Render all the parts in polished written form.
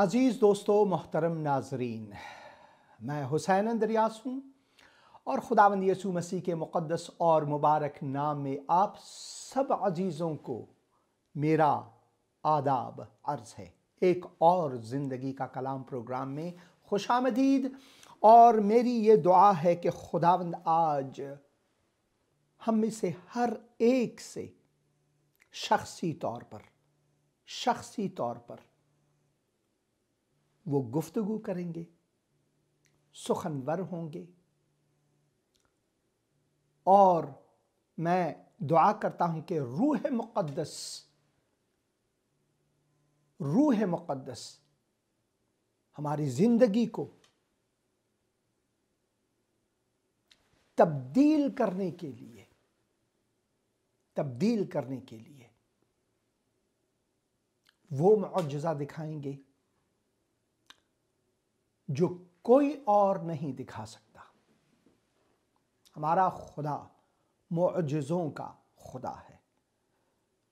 अज़ीज़ दोस्तों, मोहतरम नाजरीन, मैं हुसैन अंदरियास हूँ और खुदावंद यीशु मसीह के मुक़द्दस और मुबारक नाम में आप सब अजीज़ों को मेरा आदाब अर्ज़ है। एक और ज़िंदगी का कलाम प्रोग्राम में खुशामदीद। और मेरी ये दुआ है कि खुदावंद आज हम में से हर एक से शख्सी तौर पर वो गुफ्तगू करेंगे, सुखनवर होंगे। और मैं दुआ करता हूं कि रूह मुक़द्दस हमारी जिंदगी को तब्दील करने के लिए वो मुअज्जिज़ा दिखाएंगे जो कोई और नहीं दिखा सकता। हमारा खुदा मुअज्जिज़ों का खुदा है।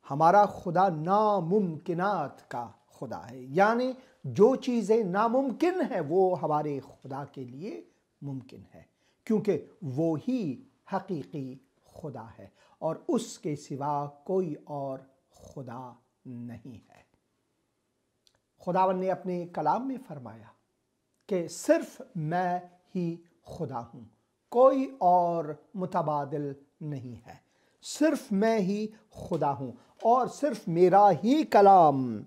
हमारा खुदा नामुमकिनात का खुदा है, यानी जो चीज़ें नामुमकिन है वो हमारे खुदा के लिए मुमकिन है, क्योंकि वो ही हकीकी खुदा है और उसके सिवा कोई और खुदा नहीं है। खुदावन ने अपने कलाम में फरमाया कि सिर्फ मैं ही खुदा हूँ, कोई और मुतबादिल नहीं है। सिर्फ मैं ही खुदा हूँ और सिर्फ मेरा ही कलाम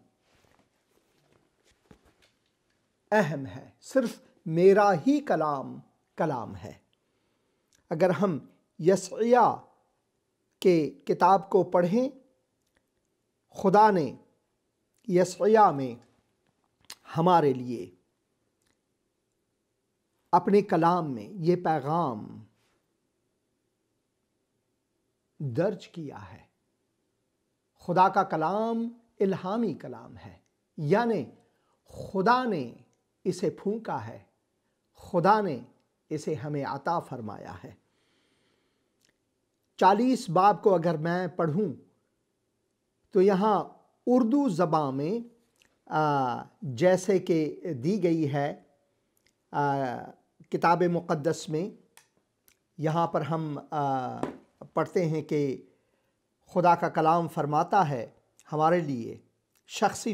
अहम है, सिर्फ मेरा ही कलाम है। अगर हम यशाया के किताब को पढ़ें, खुदा ने यशाया में हमारे लिए अपने कलाम में ये पैगाम दर्ज किया है। खुदा का कलाम इल्हामी कलाम है, यानी खुदा ने इसे फूंका है, खुदा ने इसे हमें अता फरमाया है। 40 बाब को अगर मैं पढ़ूं तो यहाँ उर्दू ज़बान में जैसे कि दी गई है किताब मुक़द्दस में, यहाँ पर हम पढ़ते हैं कि खुदा का कलाम फरमाता है हमारे लिए शख्सी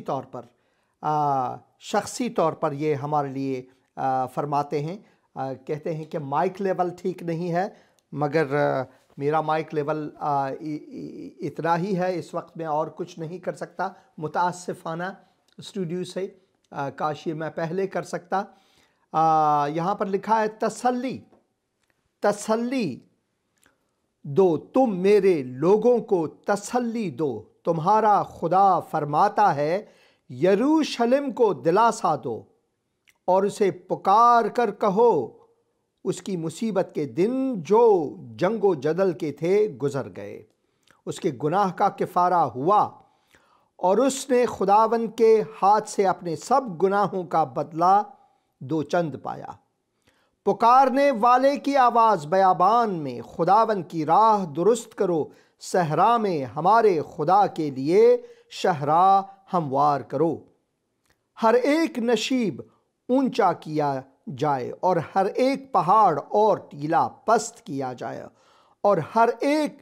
तौर पर ये हमारे लिए फरमाते हैं। कहते हैं कि माइक लेवल ठीक नहीं है, मगर मेरा माइक लेवल इतना ही है इस वक्त, मैं और कुछ नहीं कर सकता। मुतासिफाना स्टूडियो से काश ये मैं पहले कर सकता। यहाँ पर लिखा है तसल्ली दो, तुम मेरे लोगों को तसल्ली दो। तुम्हारा खुदा फरमाता है यरूशलेम को दिलासा दो और उसे पुकार कर कहो, उसकी मुसीबत के दिन जो जंगो जदल के थे गुजर गए। उसके गुनाह का किफ़ारा हुआ और उसने खुदावन के हाथ से अपने सब गुनाहों का बदला दो चंद पाया। पुकारने वाले की आवाज़ बयाबान में, खुदावन की राह दुरुस्त करो, सहरा में हमारे खुदा के लिए शहरा हमवार करो। हर एक नशीब ऊंचा किया जाए और हर एक पहाड़ और टीला पस्त किया जाए और हर एक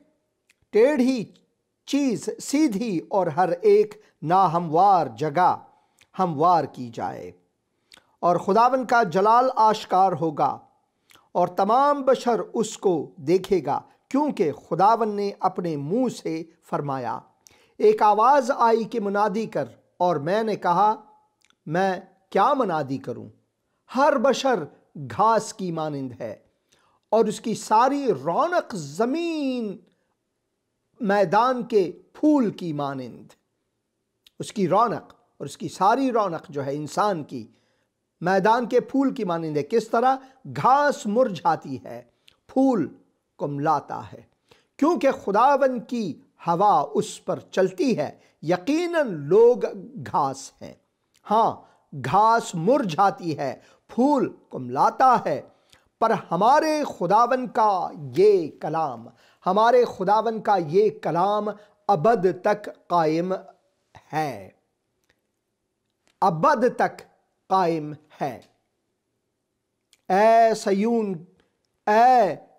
टेढ़ी चीज़ सीधी और हर एक नाहमवार जगह हमवार की जाए। और खुदावन का जलाल आश्कार होगा और तमाम बशर उसको देखेगा, क्योंकि खुदावन ने अपने मुंह से फरमाया। एक आवाज़ आई कि मुनादी कर, और मैंने कहा मैं क्या मुनादी करूं। हर बशर घास की मानिंद है और उसकी सारी रौनक ज़मीन मैदान के फूल की मानिंद। उसकी रौनक और उसकी सारी रौनक जो है इंसान की मैदान के फूल की मानिंद है। किस तरह घास मुरझाती है, फूल कुमलाता है, क्योंकि खुदावन की हवा उस पर चलती है। यकीनन लोग घास हैं, हाँ घास मुरझाती है, फूल कुमलाता है, पर हमारे खुदावन का ये कलाम अबद तक कायम है, अबद तक कायम है। ए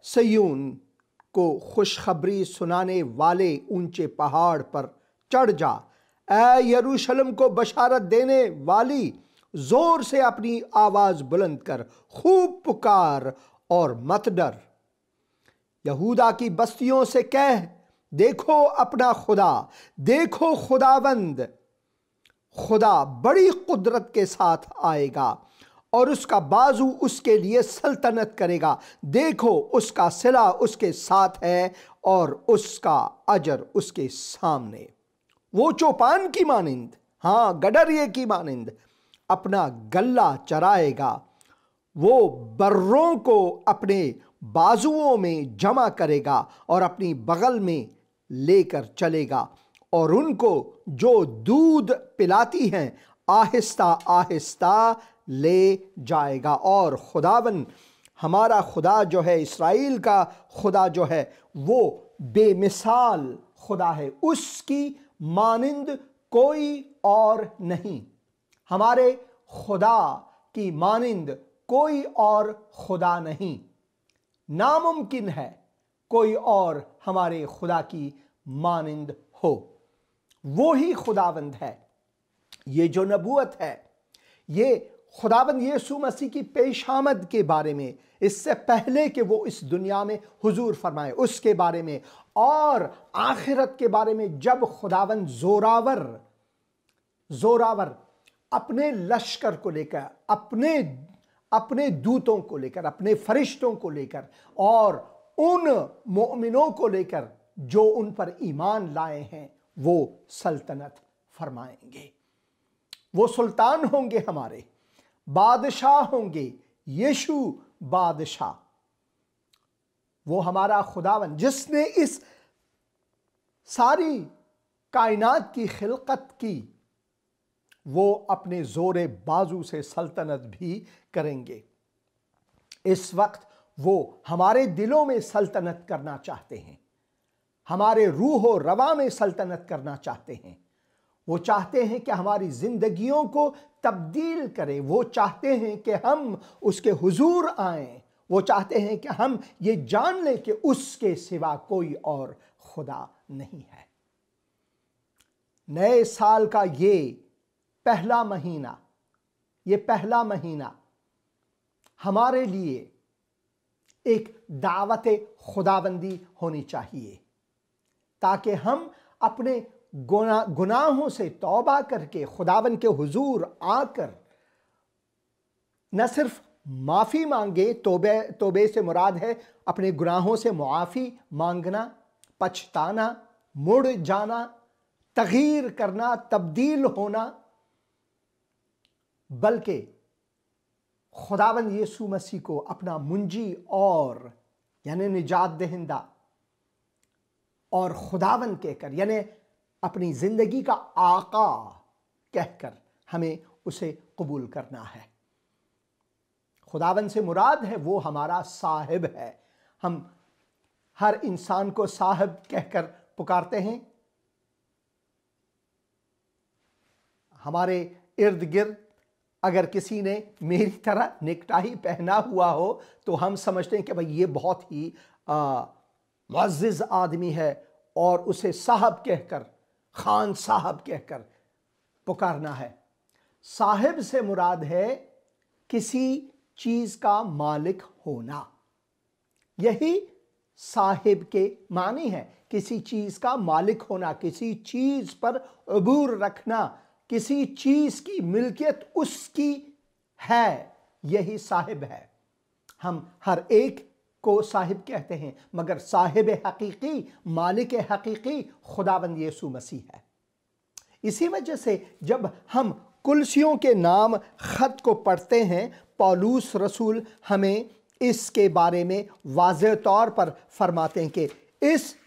सयून को खुशखबरी सुनाने वाले ऊंचे पहाड़ पर चढ़ जा। ए यरूशलेम को बशारत देने वाली, जोर से अपनी आवाज बुलंद कर, खूब पुकार और मत डर। यहूदा की बस्तियों से कह, देखो अपना खुदा, देखो खुदावंद, खुदा बड़ी कुदरत के साथ आएगा और उसका बाजू उसके लिए सल्तनत करेगा। देखो उसका सिला उसके साथ है और उसका अजर उसके सामने। वो चौपान की मानिंद, हाँ गडरिये की मानिंद अपना गल्ला चराएगा। वो बर्रों को अपने बाजुओं में जमा करेगा और अपनी बगल में लेकर चलेगा और उनको जो दूध पिलाती हैं आहिस्ता आहिस्ता ले जाएगा। और खुदावन हमारा खुदा जो है, इस्राएल का खुदा जो है, वो बेमिसाल खुदा है, उसकी मानिंद कोई और नहीं। हमारे खुदा की मानिंद कोई और खुदा नहीं। नामुमकिन है कोई और हमारे खुदा की मानिंद हो। वो ही खुदावंद है। ये जो नबूवत है, ये खुदावंद यीशु मसीह की पेशामद के बारे में, इससे पहले कि वो इस दुनिया में हुजूर फरमाए उसके बारे में, और आखिरत के बारे में, जब खुदावंद जोरावर अपने लश्कर को लेकर, अपने दूतों को लेकर, अपने फरिश्तों को लेकर और उन मोमिनों को लेकर जो उन पर ईमान लाए हैं, वो सल्तनत फरमाएंगे। वो सुल्तान होंगे, हमारे बादशाह होंगे, यीशु बादशाह। वो हमारा खुदावन जिसने इस सारी कायनात की खिलकत की, वो अपने जोरे बाजू से सल्तनत भी करेंगे। इस वक्त वो हमारे दिलों में सल्तनत करना चाहते हैं, हमारे रूह और रवा में सल्तनत करना चाहते हैं। वो चाहते हैं कि हमारी जिंदगियों को तब्दील करें। वो चाहते हैं कि हम उसके हुजूर आएं। वो चाहते हैं कि हम ये जान लें कि उसके सिवा कोई और खुदा नहीं है। नए साल का ये पहला महीना हमारे लिए एक दावत खुदाबंदी होनी चाहिए, ताकि हम अपने गुनाहों से तौबा करके खुदावन के हुजूर आकर न सिर्फ माफ़ी मांगे, तौबे से मुराद है अपने गुनाहों से मुआफ़ी मांगना, पछताना, मुड़ जाना, तगीर करना, तब्दील होना, बल्कि खुदावंद यीशु मसीह को अपना मुंजी और यानी निजात दहिंदा और खुदावंद कहकर, यानी अपनी जिंदगी का आका कहकर हमें उसे कबूल करना है। खुदावंद से मुराद है वो हमारा साहिब है। हम हर इंसान को साहिब कहकर पुकारते हैं। हमारे इर्द गिर्द अगर किसी ने मेरी तरह नेकटाई पहना हुआ हो तो हम समझते हैं कि भाई ये बहुत ही मुअज़्ज़िज़ आदमी है, और उसे साहब कहकर, खान साहब कहकर पुकारना है। साहिब से मुराद है किसी चीज का मालिक होना। यही साहिब के मानी है, किसी चीज का मालिक होना, किसी चीज पर अबूर रखना, किसी चीज की मिल्कियत उसकी है, यही साहिब है। हम हर एक को साहिब कहते हैं, मगर साहिब हकीकी, मालिक हकीकी खुदावंद यीशु मसीह है। इसी वजह से जब हम कुलसियों के नाम खत को पढ़ते हैं, पौलुस रसूल हमें इसके बारे में वाज़ेह तौर पर फरमाते हैं कि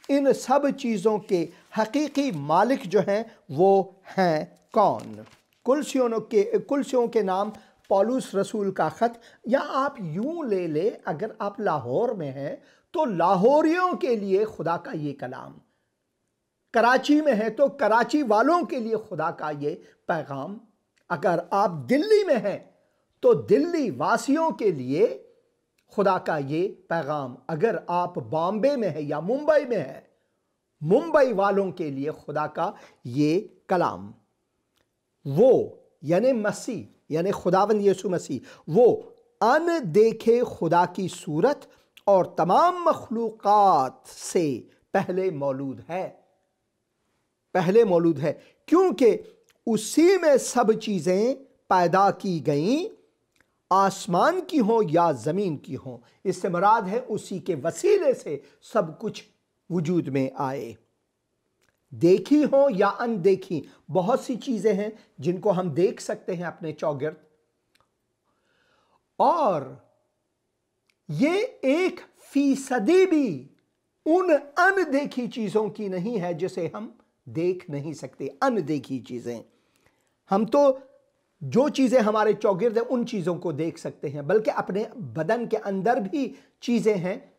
इन सब चीज़ों के हकीकी मालिक जो हैं वो हैं कौन। कुलसियों के नाम पौलुस रसूल का ख़त, या आप यूं ले ले, अगर आप लाहौर में हैं तो लाहौरियों के लिए खुदा का ये कलाम, कराची में है तो कराची वालों के लिए खुदा का ये पैगाम, अगर आप दिल्ली में हैं तो दिल्ली वासियों के लिए खुदा का ये पैगाम, अगर आप बॉम्बे में हैं या मुंबई में हैं, मुंबई वालों के लिए खुदा का ये कलाम। वो यानी मसीह, यानी खुदावंद यीशु मसीह, वो अनदेखे खुदा की सूरत और तमाम मखलूकात से पहले मौजूद है, पहले मौजूद है, क्योंकि उसी में सब चीज़ें पैदा की गईं, आसमान की हो या ज़मीन की हो। इससे मुराद है उसी के वसीले से सब कुछ वजूद में आए। देखी हो या अनदेखी, बहुत सी चीज़ें हैं जिनको हम देख सकते हैं अपने चौगिर्द, और ये 1% भी उन अनदेखी चीज़ों की नहीं है जिसे हम देख नहीं सकते। अनदेखी चीज़ें, हम तो जो चीज़ें हमारे चौगिर्द हैं उन चीज़ों को देख सकते हैं, बल्कि अपने बदन के अंदर भी चीज़ें हैं,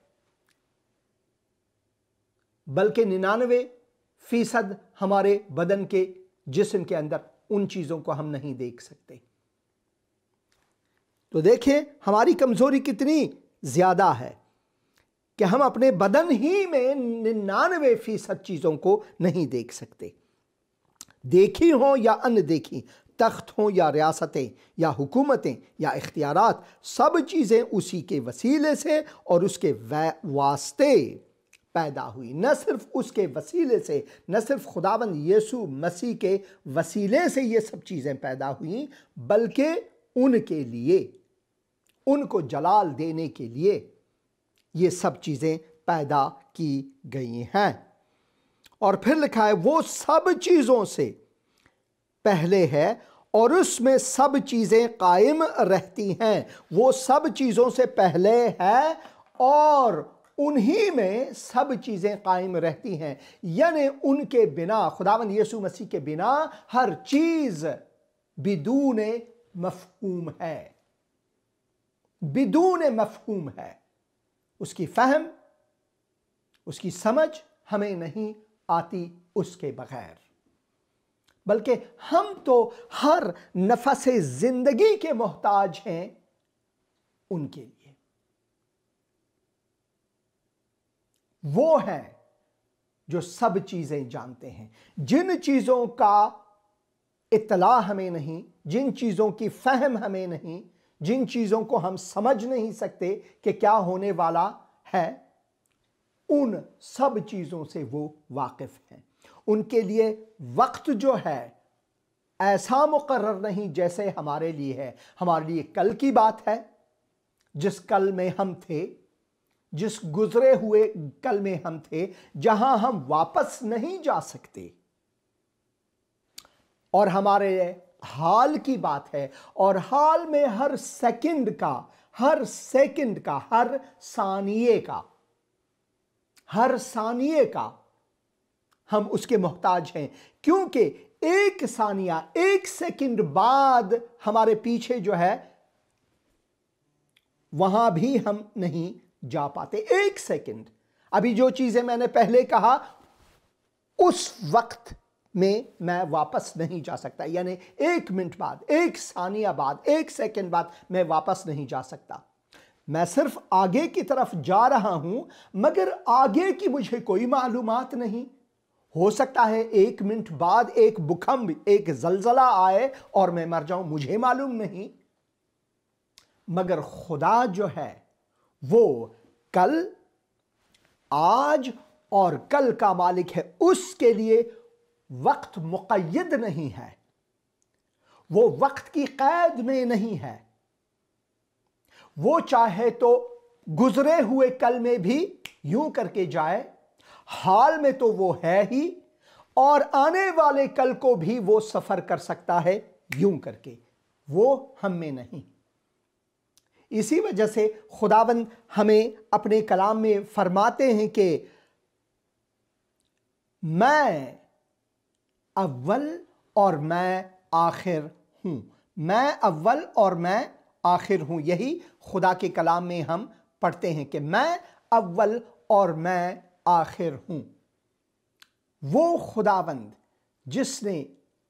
बल्कि 99% हमारे बदन के जिस्म के अंदर उन चीज़ों को हम नहीं देख सकते। तो देखिए हमारी कमज़ोरी कितनी ज़्यादा है कि हम अपने बदन ही में 99% चीज़ों को नहीं देख सकते। देखी हो या अनदेखी, तख्त हो या रियासतें या हुकूमतें या इख्तियारात, सब चीज़ें उसी के वसीले से और उसके वास्ते पैदा हुई। न सिर्फ उसके वसीले से, न सिर्फ खुदावंद यीशु मसीह के वसीले से ये सब चीज़ें पैदा हुई, बल्कि उनके लिए, उनको जलाल देने के लिए ये सब चीज़ें पैदा की गई हैं। और फिर लिखा है वो सब चीज़ों से पहले है और उसमें सब चीज़ें कायम रहती हैं। वो सब चीज़ों से पहले है और उन्हीं में सब चीज़ें कायम रहती हैं, यानी उनके बिना, खुदावंद यीशु मसीह के बिना हर चीज़ बिदून मफ़हूम है, बिदून मफ़हूम है। उसकी फहम, उसकी समझ हमें नहीं आती उसके बगैर, बल्कि हम तो हर नफसे जिंदगी के मोहताज हैं उनके लिए। वो है जो सब चीजें जानते हैं। जिन चीजों का इत्तला हमें नहीं, जिन चीजों की फहम हमें नहीं, जिन चीजों को हम समझ नहीं सकते कि क्या होने वाला है, उन सब चीजों से वो वाकिफ हैं। उनके लिए वक्त जो है ऐसा मुकर्रर नहीं जैसे हमारे लिए है। हमारे लिए कल की बात है, जिस कल में हम थे, जिस गुजरे हुए कल में हम थे, जहां हम वापस नहीं जा सकते। और हमारे हाल की बात है, और हाल में हर सेकंड का, हर सेकंड का, हर सानिये का, हर सानिये का हम उसके मोहताज हैं, क्योंकि एक सानिया, एक सेकंड बाद हमारे पीछे जो है वहां भी हम नहीं जा पाते। एक सेकंड, अभी जो चीजें मैंने पहले कहा उस वक्त में मैं वापस नहीं जा सकता, यानी 1 मिनट बाद, 1 सानिया बाद, 1 सेकंड बाद मैं वापस नहीं जा सकता। मैं सिर्फ आगे की तरफ जा रहा हूं, मगर आगे की मुझे कोई मालूमात नहीं। हो सकता है 1 मिनट बाद एक भूकंप, एक जलजला आए और मैं मर जाऊं, मुझे मालूम नहीं। मगर खुदा जो है वो कल, आज और कल का मालिक है। उसके लिए वक्त मुक़य्यद नहीं है, वो वक्त की कैद में नहीं है। वो चाहे तो गुजरे हुए कल में भी यूं करके जाए, हाल में तो वो है ही, और आने वाले कल को भी वो सफर कर सकता है यूं करके। वो हम में नहीं। इसी वजह से खुदावंद हमें अपने कलाम में फरमाते हैं कि मैं अव्वल और मैं आखिर हूं। मैं अव्वल और मैं आखिर हूं। यही खुदा के कलाम में हम पढ़ते हैं कि मैं अव्वल और मैं आखिर हूं। वो खुदावंद जिसने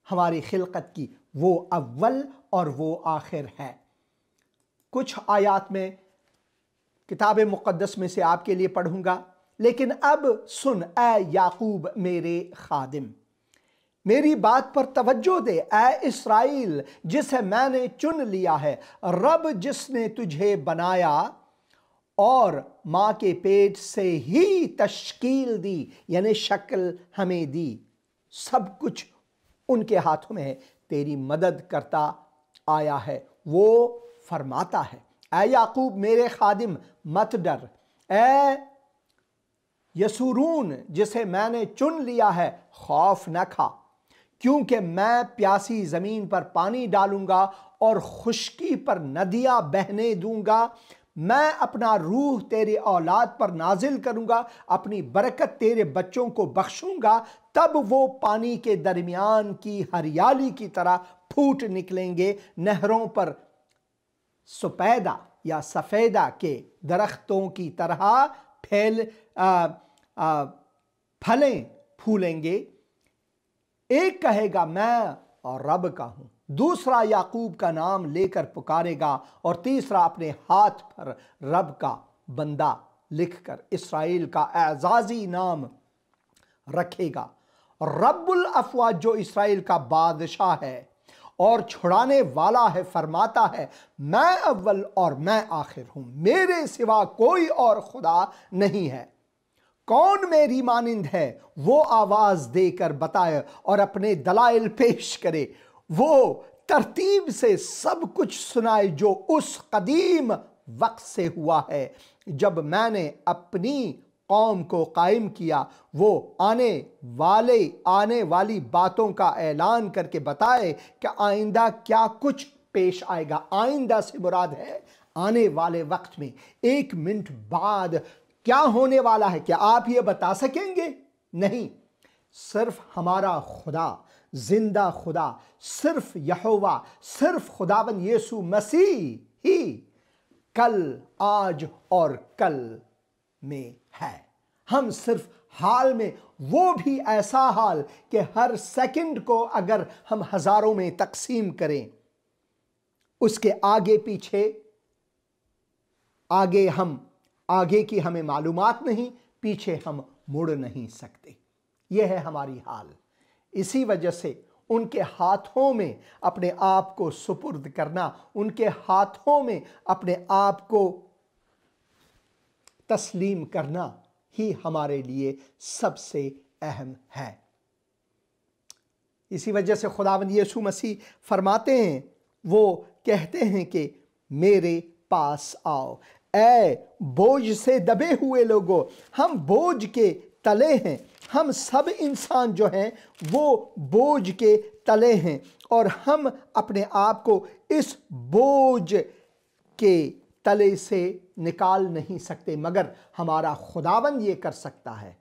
हमारी खिलकत की, वो अव्वल और वो आखिर है। कुछ आयात में किताब मुक़द्दस में से आपके लिए पढ़ूंगा, लेकिन अब सुन ए याकूब मेरे खादिम, मेरी बात पर तवज्जो दे। ए इस्राइल जिसे मैंने चुन लिया है, रब जिसने तुझे बनाया और माँ के पेट से ही तश्कील दी, यानी शक्ल हमें दी, सब कुछ उनके हाथों में है, तेरी मदद करता आया है। वो फरमाता है, ऐ याकूब मेरे खादिम मत डर, ऐ यसुरून जिसे मैंने चुन लिया है खौफ न खा, क्योंकि मैं प्यासी जमीन पर पानी डालूंगा और खुश्की पर नदियां बहने दूंगा। मैं अपना रूह तेरे औलाद पर नाजिल करूंगा, अपनी बरकत तेरे बच्चों को बख्शूंगा, तब वो पानी के दरमियान की हरियाली की तरह फूट निकलेंगे, नहरों पर सफेदा या सफेदा के दरख्तों की तरह फलें फूलेंगे। एक कहेगा मैं और रब का हूं, दूसरा याकूब का नाम लेकर पुकारेगा और तीसरा अपने हाथ पर रब का बंदा लिखकर इसराइल का एजाजी नाम रखेगा। रब्बुल अफवाज जो इसराइल का बादशाह है और छुड़ाने वाला है, फरमाता है, मैं अव्वल और मैं आखिर हूं, मेरे सिवा कोई और खुदा नहीं है। कौन मेरी मानिंद है, वो आवाज देकर बताए और अपने दलाइल पेश करे, वो तरतीब से सब कुछ सुनाए जो उस कदीम वक्त से हुआ है, जब मैंने अपनी कौम को कायम किया। वो आने वाली बातों का ऐलान करके बताए कि आइंदा क्या कुछ पेश आएगा। आइंदा से मुराद है आने वाले वक्त में, 1 मिनट बाद क्या होने वाला है, क्या आप ये बता सकेंगे? नहीं, सिर्फ हमारा खुदा, जिंदा खुदा, सिर्फ यहोवा, सिर्फ खुदावन यीशु मसीह ही कल, आज और कल में है। हम सिर्फ हाल में, वो भी ऐसा हाल कि हर सेकंड को अगर हम हजारों में तकसीम करें, उसके आगे पीछे, आगे की हमें मालूमात नहीं, पीछे हम मुड़ नहीं सकते। यह है हमारी हाल। इसी वजह से उनके हाथों में अपने आप को सुपुर्द करना, उनके हाथों में अपने आप को तस्लीम करना ही हमारे लिए सबसे अहम है। इसी वजह से खुदावंद यीशु मसीह फरमाते हैं, वो कहते हैं कि मेरे पास आओ ऐ बोझ से दबे हुए लोगों, हम बोझ के तले हैं। हम सब इंसान जो हैं वो बोझ के तले हैं और हम अपने आप को इस बोझ के तले से निकाल नहीं सकते, मगर हमारा खुदावंद ये कर सकता है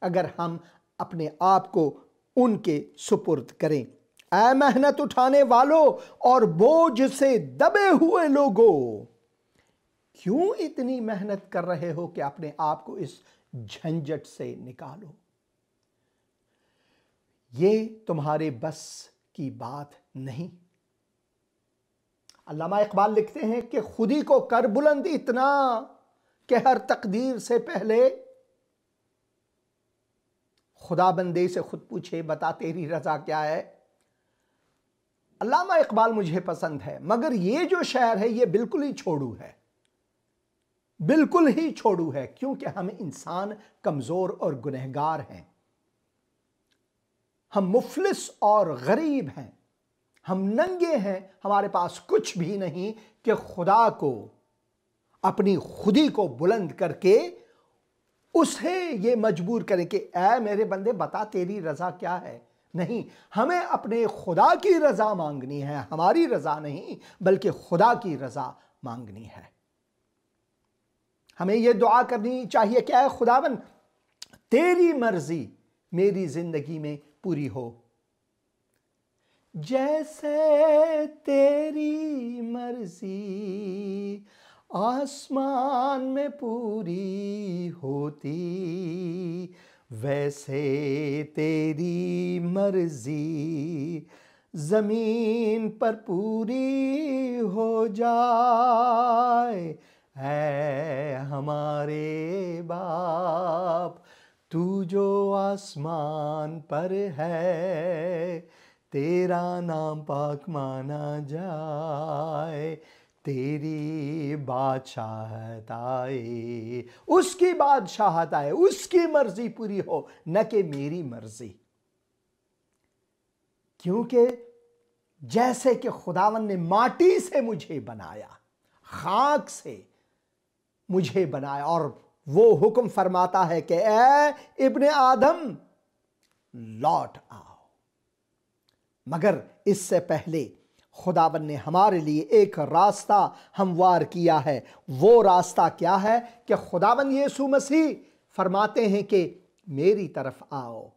अगर हम अपने आप को उनके सुपुर्द करें। ऐ मेहनत उठाने वालों और बोझ से दबे हुए लोगों, क्यों इतनी मेहनत कर रहे हो कि अपने आप को इस झंझट से निकालो? ये तुम्हारे बस की बात नहीं। अल्लामा इकबाल लिखते हैं कि खुदी को कर बुलंद इतना कि हर तकदीर से पहले खुदा बंदे से खुद पूछे, बता तेरी रजा क्या है। अल्लामा इकबाल मुझे पसंद है, मगर ये जो शायर है ये बिल्कुल ही छोड़ू है, बिल्कुल ही छोड़ू है, क्योंकि हम इंसान कमजोर और गुनहगार हैं। हम मुफलिस और गरीब हैं, हम नंगे हैं, हमारे पास कुछ भी नहीं कि खुदा को, अपनी खुदी को बुलंद करके उसे ये मजबूर करें कि ऐ मेरे बंदे बता तेरी रजा क्या है। नहीं, हमें अपने खुदा की रजा मांगनी है, हमारी रजा नहीं बल्कि खुदा की रजा मांगनी है। हमें यह दुआ करनी चाहिए कि ऐ खुदावन तेरी मर्जी मेरी जिंदगी में पूरी हो, जैसे तेरी मर्जी आसमान में पूरी होती, वैसे तेरी मर्जी ज़मीन पर पूरी हो जाए। ऐ हमारे बाप, तू जो आसमान पर है, तेरा नाम पाक माना जाए, तेरी बादशाहत आए। उसकी बादशाहत आए, उसकी मर्जी पूरी हो, न कि मेरी मर्जी। क्योंकि जैसे कि खुदावन ने माटी से मुझे बनाया, खाक से मुझे बनाया, और वो हुक्म फरमाता है कि ऐ इब्ने आदम लौट आओ। मगर इससे पहले खुदावन ने हमारे लिए एक रास्ता हमवार किया है। वो रास्ता क्या है कि खुदावन यीशु मसीह फरमाते हैं कि मेरी तरफ आओ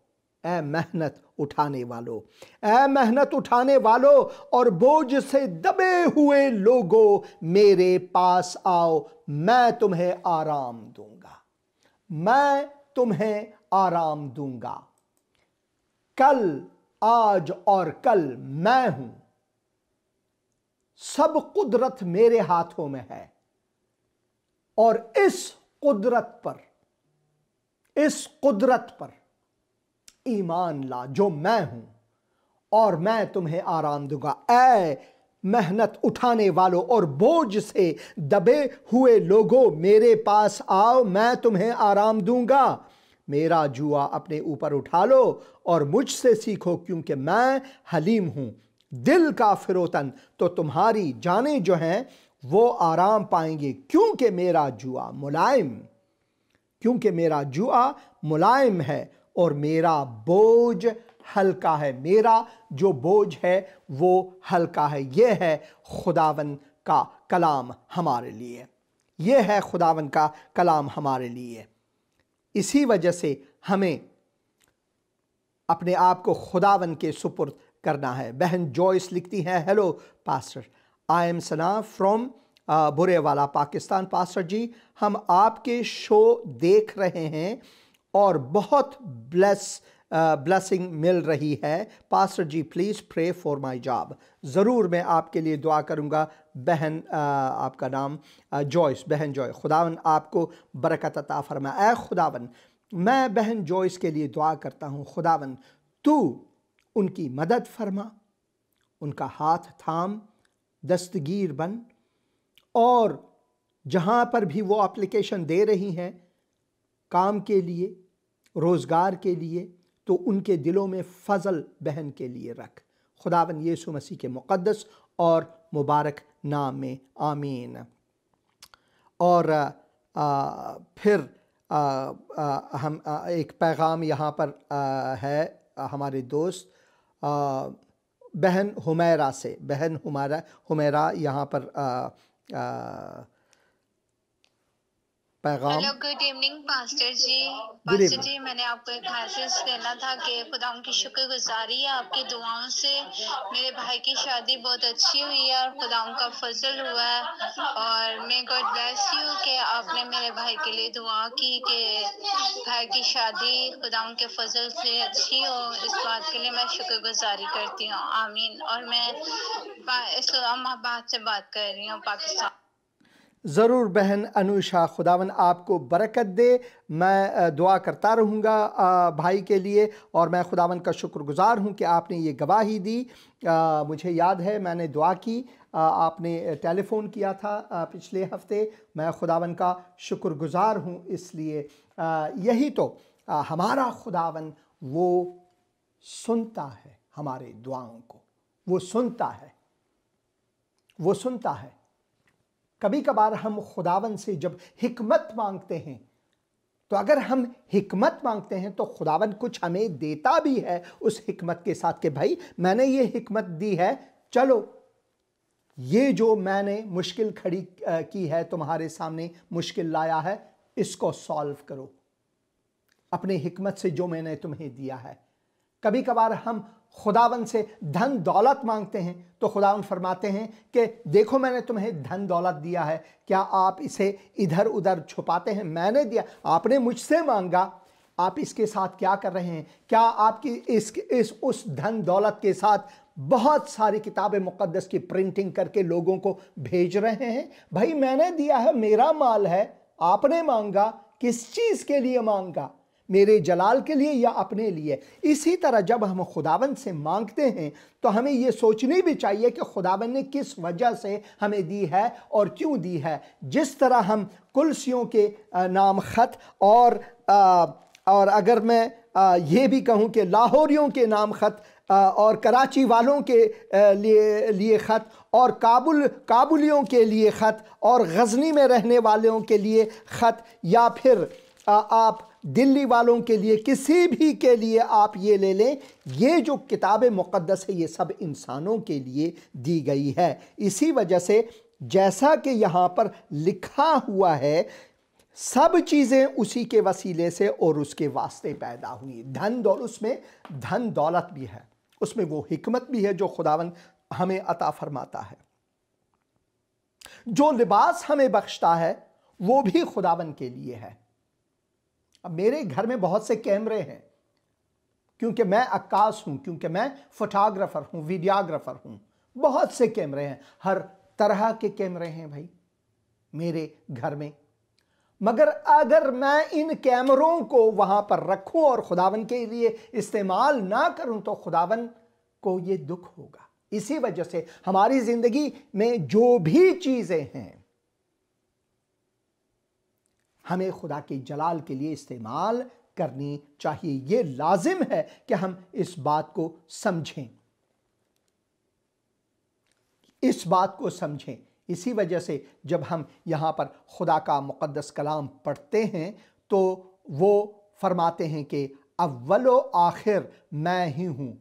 ऐ मेहनत उठाने वालों, ऐ मेहनत उठाने वालों और बोझ से दबे हुए लोगों, मेरे पास आओ, मैं तुम्हें आराम दूंगा, मैं तुम्हें आराम दूंगा। कल, आज और कल मैं हूं। सब कुदरत मेरे हाथों में है, और इस कुदरत पर ईमान ला जो मैं हूं, और मैं तुम्हें आराम दूंगा। ऐ मेहनत उठाने वालों और बोझ से दबे हुए लोगों, मेरे पास आओ, मैं तुम्हें आराम दूंगा। मेरा जुआ अपने ऊपर उठा लो और मुझसे सीखो, क्योंकि मैं हलीम हूं दिल का फिरोतन, तो तुम्हारी जानें जो हैं वो आराम पाएंगे। क्योंकि मेरा जुआ मुलायम है और मेरा बोझ हल्का है। मेरा जो बोझ है वो हल्का है। यह है खुदावन का कलाम हमारे लिए, यह है खुदावन का कलाम हमारे लिए। इसी वजह से हमें अपने आप को खुदावन के सुपुर्द करना है। बहन जॉयस लिखती हैं, hello pastor, I am Sana from Burewala Pakistan. Pastor ji, हम आपके शो देख रहे हैं और बहुत ब्लेसिंग मिल रही है। Pastor ji please pray for my job. ज़रूर मैं आपके लिए दुआ करूँगा। बहन आपका नाम जॉयस, बहन जॉय, खुदावन आपको बरकत अता फरमाए। ऐ खुदावन, मैं बहन जॉयस के लिए दुआ करता हूँ। खुदावन तू उनकी मदद फरमा, उनका हाथ थाम, दस्तगीर बन, और जहाँ पर भी वो एप्लीकेशन दे रही हैं काम के लिए, रोज़गार के लिए, तो उनके दिलों में फजल बहन के लिए रख। खुदावन यीशु मसीह के मुक़द्दस और मुबारक नाम में, आमीन। और फिर हम एक पैगाम यहाँ पर है हमारे दोस्त बहन हुमैरा से। बहन हुमैरा यहाँ पर पैगाम। हेलो, गुड इवनिंग पास्टर जी। पास्टर जी, मैंने आपको एक मैसेज देना था कि खुदा की शुक्रगुजारी है आपकी दुआओं से मेरे भाई की शादी बहुत अच्छी हुई है और खुदा का फजल हुआ है। और मैं गॉड ब्लेस यू कि आपने मेरे भाई के लिए दुआ की कि भाई की शादी खुदा के फजल से अच्छी हो। इस बात के लिए मैं शुक्रगुजारी करती हूँ, आमीन। और मैं इस्लामाबाद से बात कर रही हूँ, पाकिस्तान। ज़रूर बहन अनुषा, खुदावन आपको बरकत दे। मैं दुआ करता रहूँगा भाई के लिए, और मैं खुदावन का शुक्रगुज़ार हूँ कि आपने ये गवाही दी। मुझे याद है मैंने दुआ की, आपने टेलीफ़ोन किया था पिछले हफ्ते। मैं खुदावन का शुक्रगुज़ार हूँ। इसलिए यही तो हमारा खुदावन वो सुनता है हमारे दुआओं को, वो सुनता है। कभी कभार हम खुदावन से जब हिकमत मांगते हैं, तो अगर हम हिकमत मांगते हैं तो खुदावन कुछ हमें देता भी है उस हिकमत के साथ कि भाई मैंने ये हिकमत दी है, चलो ये जो मैंने मुश्किल खड़ी की है, तुम्हारे सामने मुश्किल लाया है, इसको सॉल्व करो अपने हिकमत से जो मैंने तुम्हें दिया है। कभी कभार हम खुदावन से धन दौलत मांगते हैं तो खुदावन फरमाते हैं कि देखो मैंने तुम्हें धन दौलत दिया है, क्या आप इसे इधर उधर छुपाते हैं? मैंने दिया, आपने मुझसे मांगा, आप इसके साथ क्या कर रहे हैं? क्या आपकी इस उस धन दौलत के साथ बहुत सारी किताबें मुक़द्दस की प्रिंटिंग करके लोगों को भेज रहे हैं? भाई मैंने दिया है, मेरा माल है, आपने मांगा, किस चीज़ के लिए मांगा? मेरे जलाल के लिए या अपने लिए? इसी तरह जब हम खुदावंद से मांगते हैं तो हमें ये सोचनी भी चाहिए कि खुदावंद ने किस वजह से हमें दी है और क्यों दी है। जिस तरह हम कुलसियों के नाम खत और अगर मैं ये भी कहूँ कि लाहौरियों के नाम खत और कराची वालों के लिए ख़त और काबुलियों के लिए ख़त और गज़नी में रहने वालों के लिए ख़त या फिर आप दिल्ली वालों के लिए, किसी भी के लिए आप ये ले लें, ये जो किताबें मुक़द्दस है ये सब इंसानों के लिए दी गई है। इसी वजह से जैसा कि यहाँ पर लिखा हुआ है, सब चीज़ें उसी के वसीले से और उसके वास्ते पैदा हुई। उसमें धन दौलत भी है, उसमें वो हिकमत भी है जो खुदावंद हमें अता फरमाता है। जो लिबास हमें बख्शता है वो भी खुदावंद के लिए है। अब मेरे घर में बहुत से कैमरे हैं क्योंकि मैं अक्कास हूं, क्योंकि मैं फोटोग्राफर हूं, वीडियोग्राफर हूं। बहुत से कैमरे हैं, हर तरह के कैमरे हैं भाई मेरे घर में। मगर अगर मैं इन कैमरों को वहां पर रखूं और खुदावन के लिए इस्तेमाल ना करूं तो खुदावन को ये दुख होगा। इसी वजह से हमारी जिंदगी में जो भी चीजें हैं हमें खुदा के जलाल के लिए इस्तेमाल करनी चाहिए। ये लाजिम है कि हम इस बात को समझें, इस बात को समझें। इसी वजह से जब हम यहाँ पर खुदा का मुक़द्दस कलाम पढ़ते हैं तो वो फरमाते हैं कि अव्वलो आखिर मैं ही हूँ,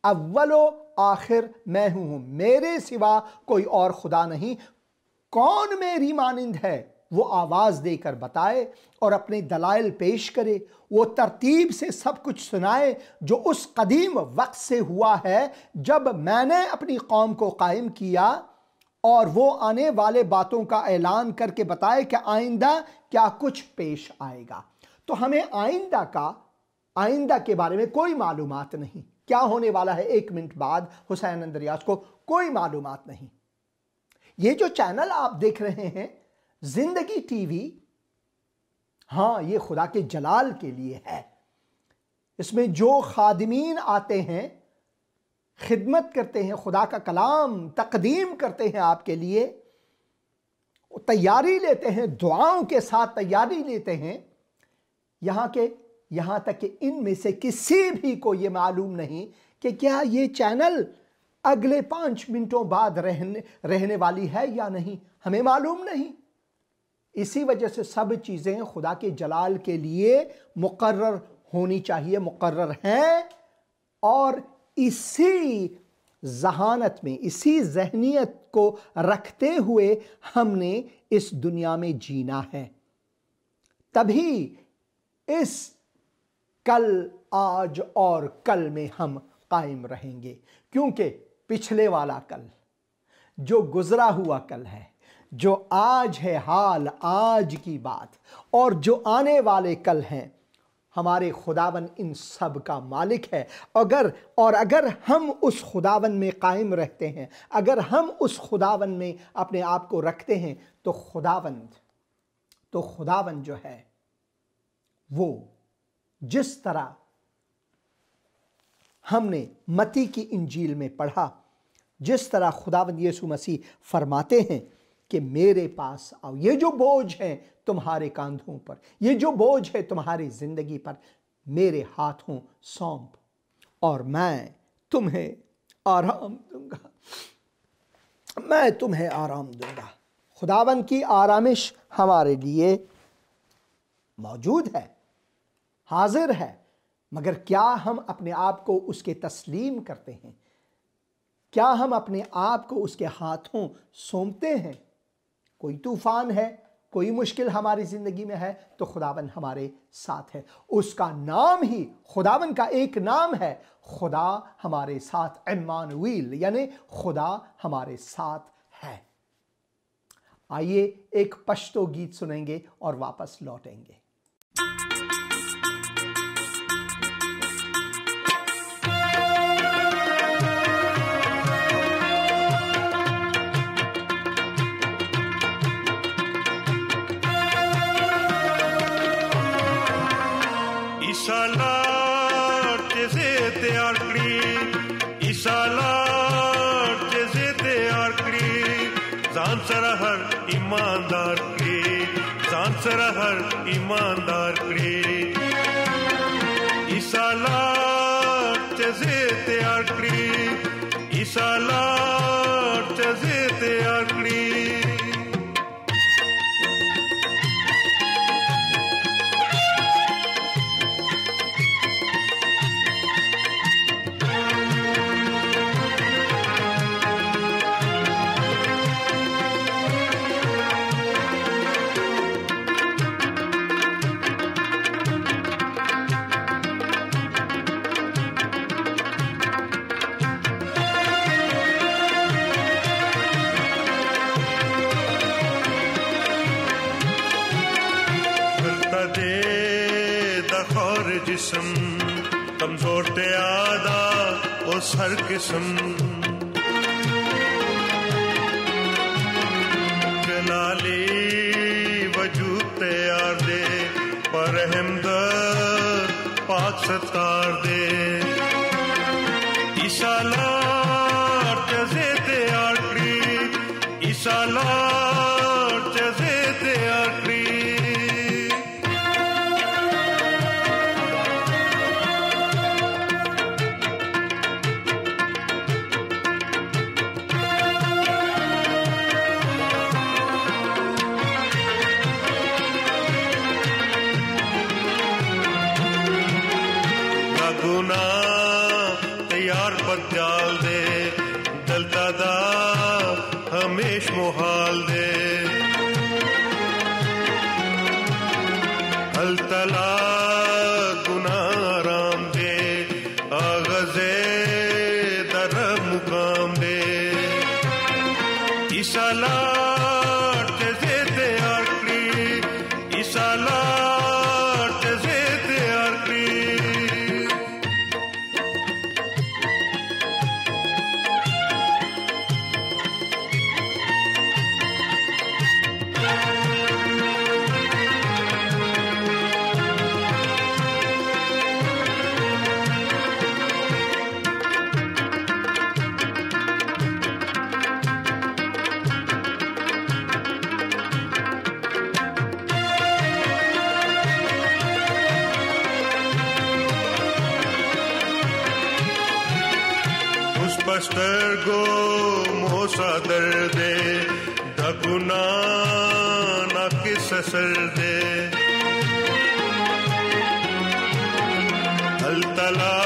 अव्वलो आखिर मैं हूँ, मेरे सिवा कोई और खुदा नहीं। कौन मेरी मानिंद है? वो आवाज़ देकर बताए और अपने दलाइल पेश करे, वो तरतीब से सब कुछ सुनाए जो उस कदीम वक्त से हुआ है जब मैंने अपनी कौम को कायम किया, और वो आने वाले बातों का ऐलान करके बताए कि आइंदा क्या कुछ पेश आएगा। तो हमें आइंदा के बारे में कोई मालूमात नहीं, क्या होने वाला है 1 मिनट बाद हुसैन अंदरियाज को कोई मालूमात नहीं। ये जो चैनल आप देख रहे हैं जिंदगी टीवी, हाँ ये खुदा के जलाल के लिए है। इसमें जो खादिमीन आते हैं, खिदमत करते हैं, खुदा का कलाम तकदीम करते हैं आपके लिए, तैयारी लेते हैं, दुआओं के साथ तैयारी लेते हैं, यहाँ तक कि इनमें से किसी भी को ये मालूम नहीं कि क्या ये चैनल अगले 5 मिनटों बाद रहने वाली है या नहीं, हमें मालूम नहीं। इसी वजह से सब चीज़ें खुदा के जलाल के लिए मुकर्रर होनी चाहिए, मुकर्रर हैं, और इसी जहानत में, इसी जहनियत को रखते हुए हमने इस दुनिया में जीना है। तभी इस कल, आज और कल में हम कायम रहेंगे, क्योंकि पिछले वाला कल, जो गुजरा हुआ कल है, जो आज है हाल, आज की बात, और जो आने वाले कल हैं, हमारे खुदावन इन सब का मालिक है। अगर हम उस खुदावन में कायम रहते हैं, अगर हम उस खुदावन में अपने आप को रखते हैं, तो खुदावन जो है वो जिस तरह हमने मत्ती की इंजील में पढ़ा, जिस तरह खुदावंद यीशु मसीह फरमाते हैं कि मेरे पास आओ, ये जो बोझ है तुम्हारे कांधों पर, ये जो बोझ है तुम्हारी जिंदगी पर, मेरे हाथों सौंप और मैं तुम्हें आराम दूंगा, मैं तुम्हें आराम दूंगा। खुदावंद की आरामिश हमारे लिए मौजूद है, हाजिर है, मगर क्या हम अपने आप को उसके तस्लीम करते हैं? क्या हम अपने आप को उसके हाथों सौंपते हैं? कोई तूफान है, कोई मुश्किल हमारी ज़िंदगी में है, तो खुदावन हमारे साथ है। उसका नाम ही, खुदावन का एक नाम है, खुदा हमारे साथ, इम्मानुएल, यानी खुदा हमारे साथ है। आइए एक पश्तो गीत सुनेंगे और वापस लौटेंगे। isalar cezete arkri isalar cezete arkri zan sarahar imandar kri zan sarahar imandar kri isalar cezete arkri isalar cezete arkri जिस्म कमजोर ते आदा उस हर किस्म जलाली वजूद ते यार दे पर हमदर्द पाक सत्तार दे इसालार जज़े ते आखरी इसालार जज़े ते आखरी त्याल दे दलता दा हमेश मोहाल दे अलतला गुना आराम दे आगज़े दर मुकाम दे इसालार जज़े ते आखरी इसालार जज़े ते आखरी Pastargo mosa derde daguna na kis sarde hal tala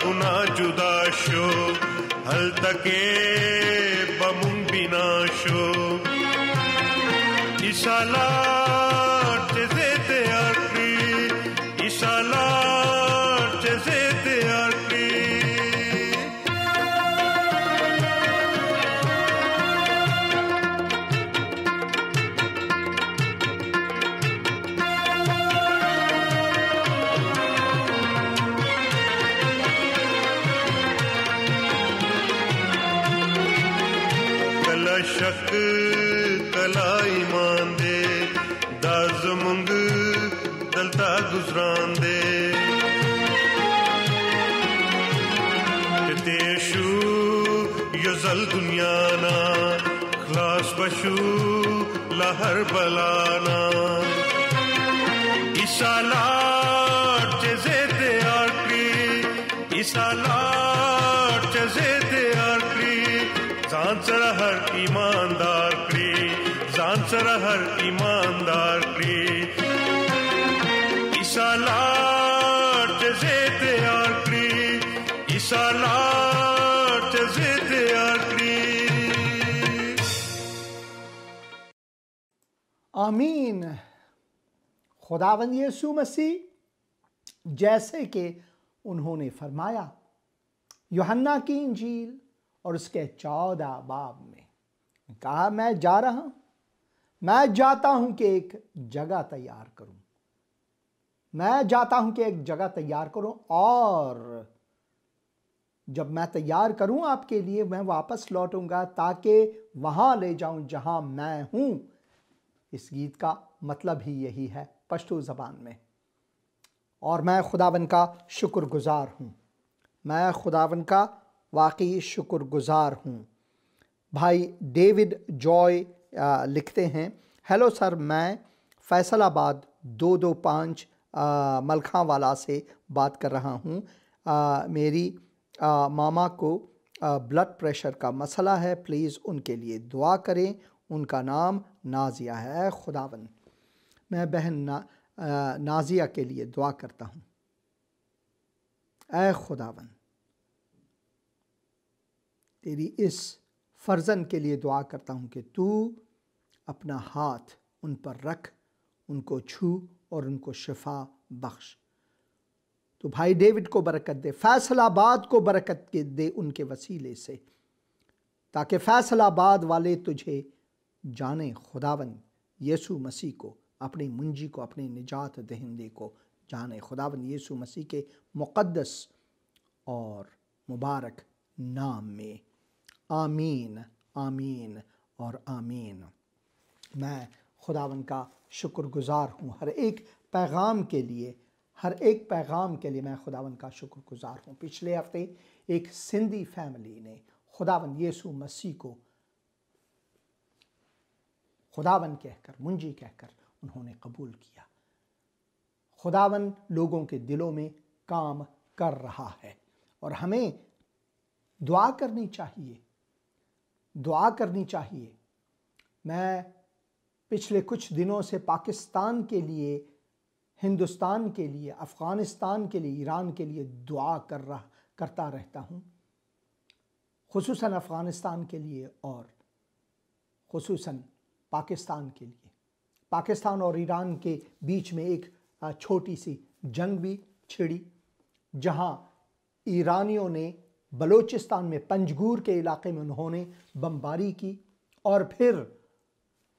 guna juda sho hal take bamun binasho isalar jezete akri isalar jezete akri शक कला ईमान दे दाज़मुंग दलता गुजरान दे तेशु युजल दुनियाना खलास बशु लहर बलाना इसालार जज़े ते आखरी इसालार जज़े ते आखरी जान सरहर ईमानदार करी जान सरहर ईमानदार करी इसालार जज़े ते आखरी इसालार जज़े ते आखरी आमीन। खुदावंद यीशु मसीह जैसे कि उन्होंने फरमाया यूहन्ना की इंजील और उसके 14 बाब में कहा, मैं जा रहा हूं, मैं जाता हूं कि एक जगह तैयार करूं, मैं जाता हूं कि एक जगह तैयार करूं, और जब मैं तैयार करूं आपके लिए मैं वापस लौटूंगा ताकि वहां ले जाऊं जहां मैं हूं। इस गीत का मतलब ही यही है पश्तो ज़बान में। और मैं खुदावन का शुक्रगुजार हूँ। मैं खुदावन का वाकई शुक्रगुजार हूँ। भाई डेविड जॉय लिखते हैं, हेलो सर, मैं फैसलाबाद 225 मलखावाला से बात कर रहा हूँ। मेरी मामा को ब्लड प्रेशर का मसला है, प्लीज़ उनके लिए दुआ करें। उनका नाम नाजिया है। खुदावन, मैं बहन नाजिया के लिए दुआ करता हूँ। ऐ खुदावन, तेरी इस फर्जन के लिए दुआ करता हूँ कि तू अपना हाथ उन पर रख, उनको छू और उनको शिफा बख्श। तो भाई डेविड को बरकत दे, फैसलाबाद को बरकत दे उनके वसीले से, ताकि फैसलाबाद वाले तुझे जाने। खुदावन, यीशु मसीह को, अपने मुंजी को, अपने निजात दहिंदे को जाने। खुदावन, यीशु मसीह के मुक़द्दस और मुबारक नाम में आमीन, आमीन और आमीन। मैं खुदावन का शुक्रगुजार हूँ हर एक पैगाम के लिए, हर एक पैगाम के लिए मैं खुदावन का शुक्रगुजार हूँ। पिछले हफ्ते एक सिंधी फैमिली ने खुदावन यीशु मसीह को खुदावन कहकर, मुंजी कहकर उन्होंने कबूल किया। खुदावन लोगों के दिलों में काम कर रहा है और हमें दुआ करनी चाहिए, दुआ करनी चाहिए। मैं पिछले कुछ दिनों से पाकिस्तान के लिए, हिंदुस्तान के लिए, अफ़गानिस्तान के लिए, ईरान के लिए दुआ करता रहता हूँ, खुसूसन अफ़गानिस्तान के लिए और खुसूसन पाकिस्तान के लिए। पाकिस्तान और ईरान के बीच में एक छोटी सी जंग भी छिड़ी, जहाँ ईरानियों ने बलूचिस्तान में पंजगूर के इलाके में उन्होंने बमबारी की और फिर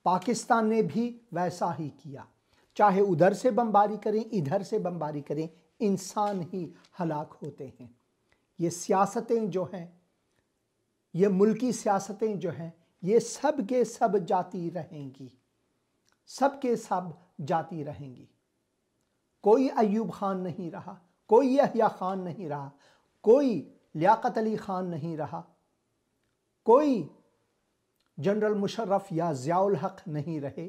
पाकिस्तान ने भी वैसा ही किया। चाहे उधर से बमबारी करें, इधर से बमबारी करें, इंसान ही हलाक होते हैं। ये सियासतें जो हैं, ये मुल्की सियासतें जो हैं, ये सब के सब जाती रहेंगी, सब के सब जाती रहेंगी। कोई अयूब खान नहीं रहा, कोई यहया खान नहीं रहा, कोई लियाकत अली खान नहीं रहा, कोई जनरल मुशर्रफ या ज़ियाउल हक नहीं रहे,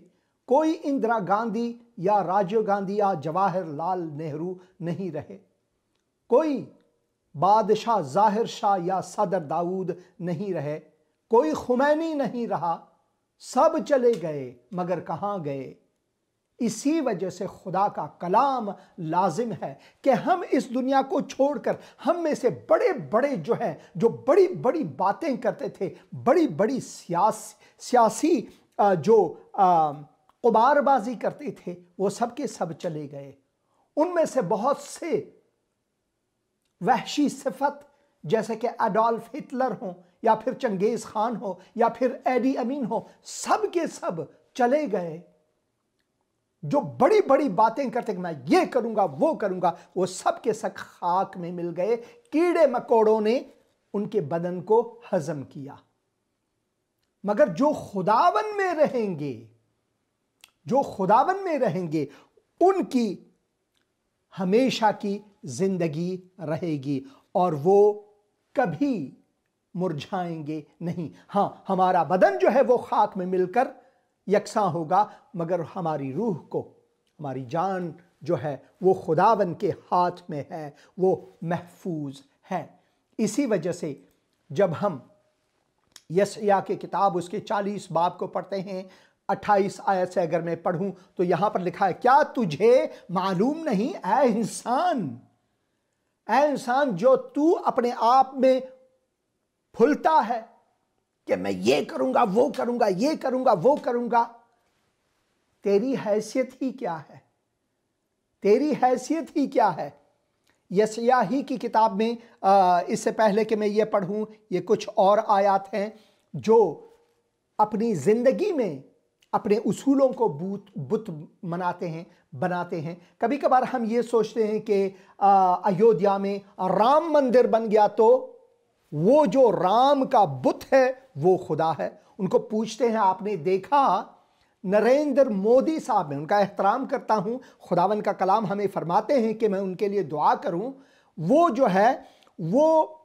कोई इंदिरा गांधी या राजीव गांधी या जवाहरलाल नेहरू नहीं रहे, कोई बादशाह ज़ाहिर शाह या सदर दाऊद नहीं रहे, कोई खुमैनी नहीं रहा। सब चले गए, मगर कहाँ गए? इसी वजह से खुदा का कलाम लाजिम है कि हम इस दुनिया को छोड़कर, हम में से बड़े बड़े जो हैं, जो बड़ी बड़ी बातें करते थे, बड़ी बड़ी सियासी जो कुमारबाजी करते थे, वो सब के सब चले गए। उनमें से बहुत से वहशी सिफत, जैसे कि एडोल्फ हिटलर हो या फिर चंगेज़ खान हो या फिर एडी अमीन हो, सब के सब चले गए। जो बड़ी बड़ी बातें करते कि मैं ये करूंगा, वो करूंगा, वो सब के सब खाक में मिल गए। कीड़े मकोड़ों ने उनके बदन को हजम किया। मगर जो खुदावन में रहेंगे, जो खुदावन में रहेंगे, उनकी हमेशा की जिंदगी रहेगी और वो कभी मुरझाएंगे नहीं। हाँ, हमारा बदन जो है वो खाक में मिलकर यकसा होगा, मगर हमारी रूह को, हमारी जान जो है वो खुदावन के हाथ में है, वो महफूज है। इसी वजह से जब हम यशायाह की किताब उसके 40 बाब को पढ़ते हैं, 28 आयत से अगर मैं पढ़ूं तो यहां पर लिखा है, क्या तुझे मालूम नहीं ऐ इंसान जो तू अपने आप में फुलता है कि मैं ये करूंगा, वो करूंगा, ये करूंगा, वो करूंगा। तेरी हैसियत ही क्या है? तेरी हैसियत ही क्या है? यशायाह ही की किताब में इससे पहले कि मैं ये पढ़ूं, ये कुछ और आयत हैं जो अपनी जिंदगी में अपने उसूलों को बुत बनाते हैं। कभी कभार हम ये सोचते हैं कि अयोध्या में राम मंदिर बन गया तो वो जो राम का बुत है वो खुदा है। उनको पूछते हैं, आपने देखा नरेंद्र मोदी साहब, मैं उनका एहतराम करता हूं, खुदावन का कलाम हमें फरमाते हैं कि मैं उनके लिए दुआ करूं। वो जो है वो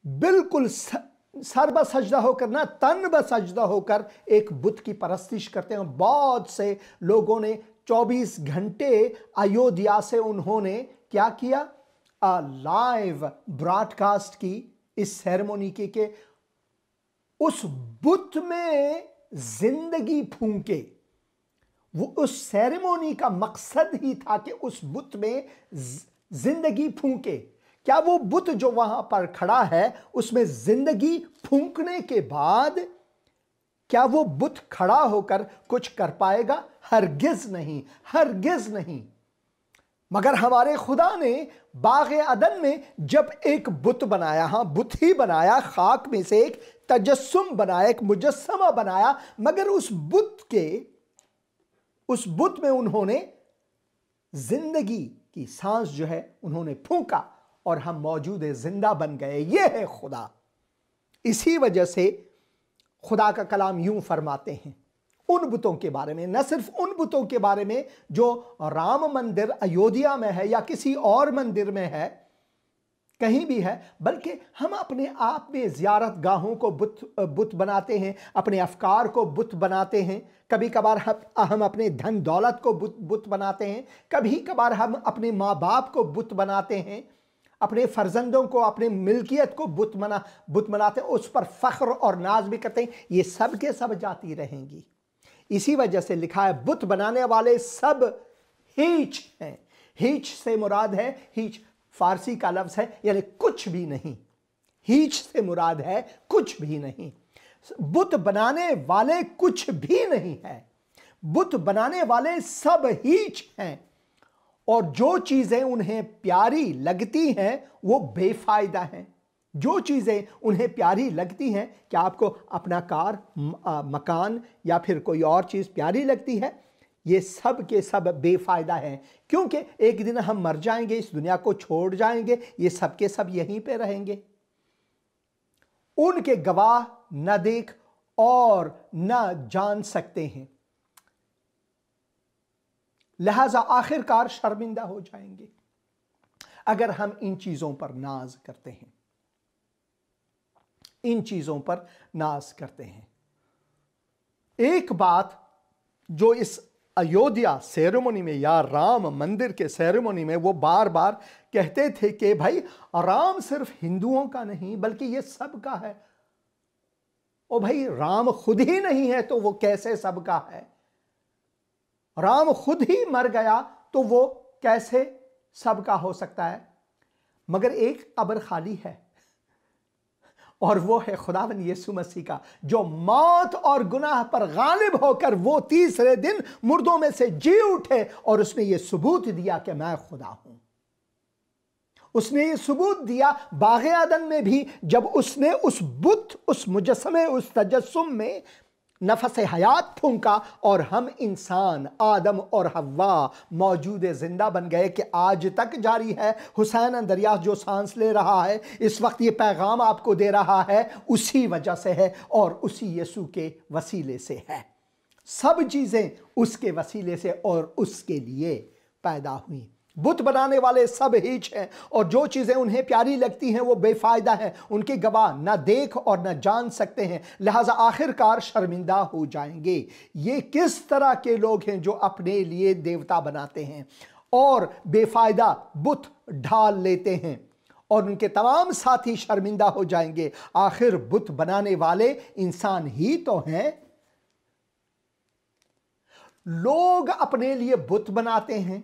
बिल्कुल सर बसजदा होकर, ना तन बसजदा होकर एक बुत की परस्तिश करते हैं। बहुत से लोगों ने 24 घंटे अयोध्या से उन्होंने क्या किया, लाइव ब्रॉडकास्ट की इस सेरेमनी के उस बुत में जिंदगी फूंके। वो उस सेरेमनी का मकसद ही था कि उस बुत में जिंदगी फूंके। क्या वो बुत जो वहां पर खड़ा है उसमें जिंदगी फूंकने के बाद क्या वो बुत खड़ा होकर कुछ कर पाएगा? हरगिज नहीं, हरगिज नहीं। मगर हमारे खुदा ने बाग़े अदन में जब एक बुत बनाया, हां बुत ही बनाया, खाक में से एक तजस्सुम बनाया, एक मुजस्समा बनाया, मगर उस बुत में उन्होंने जिंदगी की सांस जो है उन्होंने फूंका और हम मौजूद जिंदा बन गए। ये है खुदा। इसी वजह से खुदा का कलाम यूं फरमाते हैं उन बुतों के बारे में, न सिर्फ उन बुतों के बारे में जो राम मंदिर अयोध्या में है या किसी और मंदिर में है, कहीं भी है, बल्कि हम अपने आप में ज़ियारत गाहों को बुत बनाते हैं, अपने अफकार को बुत बनाते हैं। कभी कभार हम अपने धन दौलत को बुत बनाते हैं, कभी कभार हम अपने माँ बाप को बुत बनाते हैं, अपने फर्जंदों को, अपने मिल्कियत को बुत बनाते हैं, उस पर फ़ख्र और नाज भी करते हैं। ये सब के सब जाती रहेंगी। इसी वजह से लिखा है बुत बनाने वाले सब हीच हैं। हीच से मुराद है, हीच फारसी का लफ्ज है, यानी कुछ भी नहीं। हीच से मुराद है कुछ भी नहीं। बुत बनाने वाले कुछ भी नहीं है। बुत बनाने वाले सब हीच हैं और जो चीजें उन्हें प्यारी लगती हैं वो बेफायदा हैं। जो चीज़ें उन्हें प्यारी लगती हैं, क्या आपको अपना कार, मकान या फिर कोई और चीज़ प्यारी लगती है? ये सब के सब बेफायदा हैं, क्योंकि एक दिन हम मर जाएंगे, इस दुनिया को छोड़ जाएंगे, ये सब के सब यहीं पे रहेंगे। उनके गवाह न देख और न जान सकते हैं, लिहाजा आखिरकार शर्मिंदा हो जाएंगे अगर हम इन चीज़ों पर नाज करते हैं, इन चीज़ों पर नाज करते हैं। एक बात जो इस अयोध्या सेरेमनी में या राम मंदिर के सेरेमनी में वो बार बार कहते थे कि भाई राम सिर्फ हिंदुओं का नहीं बल्कि ये सब का है। ओ भाई, राम खुद ही नहीं है तो वो कैसे सबका है? राम खुद ही मर गया तो वो कैसे सबका हो सकता है? मगर एक कब्र खाली है और वो है खुदावन यीशु मसीह का, जो मौत और गुनाह पर गालिब होकर वो तीसरे दिन मुर्दों में से जी उठे और उसने ये सबूत दिया कि मैं खुदा हूं। उसने ये सबूत दिया बाग़े अदन में भी, जब उसने उस बुत, उस मुजस्समे, उस तजस्सुम में नफस हयात फूंका और हम इंसान आदम और हव्वा मौजूद जिंदा बन गए कि आज तक जारी है। हुसैन अंदरियास जो सांस ले रहा है इस वक्त, ये पैगाम आपको दे रहा है, उसी वजह से है और उसी यीशु के वसीले से है। सब चीज़ें उसके वसीले से और उसके लिए पैदा हुई। बुत बनाने वाले सब हीच हैं और जो चीज़ें उन्हें प्यारी लगती हैं वो बेफायदा हैं। उनके गवाह न देख और न जान सकते हैं, लिहाजा आखिरकार शर्मिंदा हो जाएंगे। ये किस तरह के लोग हैं जो अपने लिए देवता बनाते हैं और बेफायदा बुत ढाल लेते हैं और उनके तमाम साथी शर्मिंदा हो जाएंगे। आखिर बुत बनाने वाले इंसान ही तो हैं। लोग अपने लिए बुत बनाते हैं,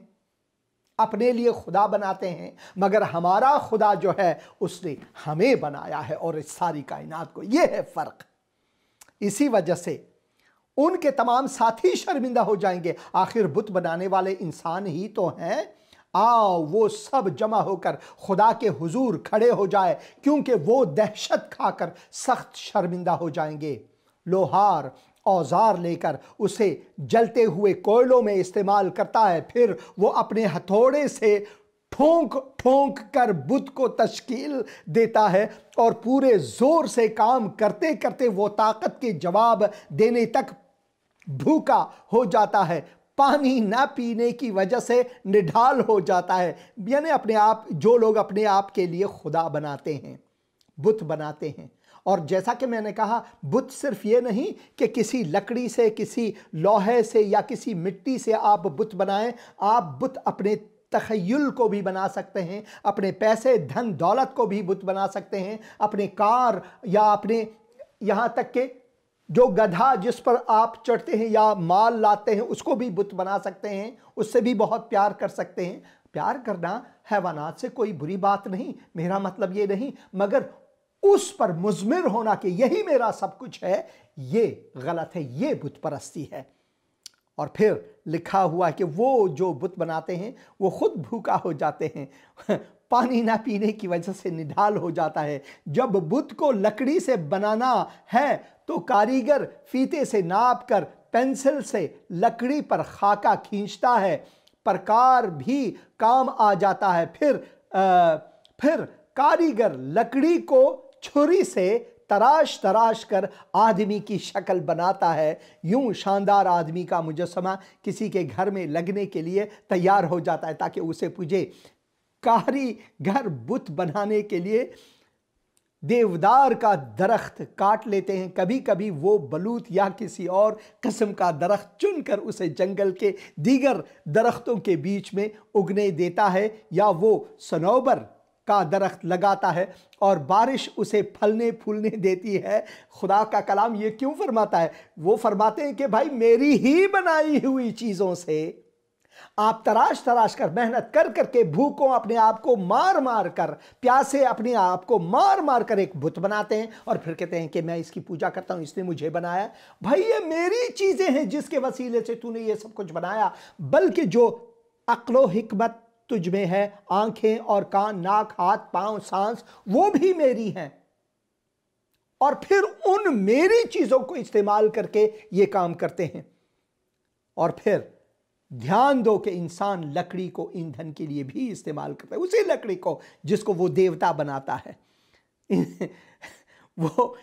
अपने लिए खुदा बनाते हैं, मगर हमारा खुदा जो है उसने हमें बनाया है और इस सारी कायनात को। यह है फर्क। इसी वजह से उनके तमाम साथी शर्मिंदा हो जाएंगे। आखिर बुत बनाने वाले इंसान ही तो हैं। आओ वो सब जमा होकर खुदा के हुजूर खड़े हो जाए, क्योंकि वो दहशत खाकर सख्त शर्मिंदा हो जाएंगे। लोहार औजार लेकर उसे जलते हुए कोयलों में इस्तेमाल करता है, फिर वो अपने हथौड़े से ठोंक ठोंक कर बुत को तश्कील देता है और पूरे जोर से काम करते करते वो ताकत के जवाब देने तक भूखा हो जाता है, पानी ना पीने की वजह से निढाल हो जाता है। यानी अपने आप, जो लोग अपने आप के लिए खुदा बनाते हैं, बुत बनाते हैं। और जैसा कि मैंने कहा, बुत सिर्फ ये नहीं कि किसी लकड़ी से, किसी लोहे से या किसी मिट्टी से आप बुत बनाएं। आप बुत अपने तखय्युल को भी बना सकते हैं, अपने पैसे धन दौलत को भी बुत बना सकते हैं, अपने कार या अपने, यहाँ तक कि जो गधा जिस पर आप चढ़ते हैं या माल लाते हैं उसको भी बुत बना सकते हैं, उससे भी बहुत प्यार कर सकते हैं। प्यार करना हैवानात से कोई बुरी बात नहीं, मेरा मतलब ये नहीं, मगर उस पर मुज़मिर होना कि यही मेरा सब कुछ है, ये गलत है, ये बुत परस्ती है। और फिर लिखा हुआ है कि वो जो बुत बनाते हैं वो खुद भूखा हो जाते हैं, पानी ना पीने की वजह से निढाल हो जाता है। जब बुत को लकड़ी से बनाना है तो कारीगर फीते से नाप कर पेंसिल से लकड़ी पर खाका खींचता है, प्रकार भी काम आ जाता है। फिर कारीगर लकड़ी को छुरी से तराश तराश कर आदमी की शक्ल बनाता है। यूं शानदार आदमी का मुजस्समा किसी के घर में लगने के लिए तैयार हो जाता है ताकि उसे पूजे। कारीगर बुत बनाने के लिए देवदार का दरख्त काट लेते हैं। कभी कभी वो बलूत या किसी और किस्म का दरख्त चुनकर उसे जंगल के दीगर दरख्तों के बीच में उगने देता है, या वो सनोबर का दरख्त लगाता है और बारिश उसे फलने फूलने देती है। खुदा का कलाम ये क्यों फरमाता है? वो फरमाते हैं कि भाई मेरी ही बनाई हुई चीज़ों से आप तराश तराश कर, मेहनत कर करके, भूखों अपने आप को मार मार कर, प्यासे अपने आप को मार मार कर एक बुत बनाते हैं और फिर कहते हैं कि मैं इसकी पूजा करता हूं, इसने मुझे बनाया। भाई ये मेरी चीज़ें हैं जिसके वसीले से तूने ये सब कुछ बनाया, बल्कि जो अक्लो हिकमत तुझ में है, आंखें और कान, नाक, हाथ, पांव, सांस, वो भी मेरी हैं। और फिर उन मेरी चीजों को इस्तेमाल करके ये काम करते हैं। और फिर ध्यान दो कि इंसान लकड़ी को ईंधन के लिए भी इस्तेमाल करता है, उसी लकड़ी को जिसको वो देवता बनाता है। वो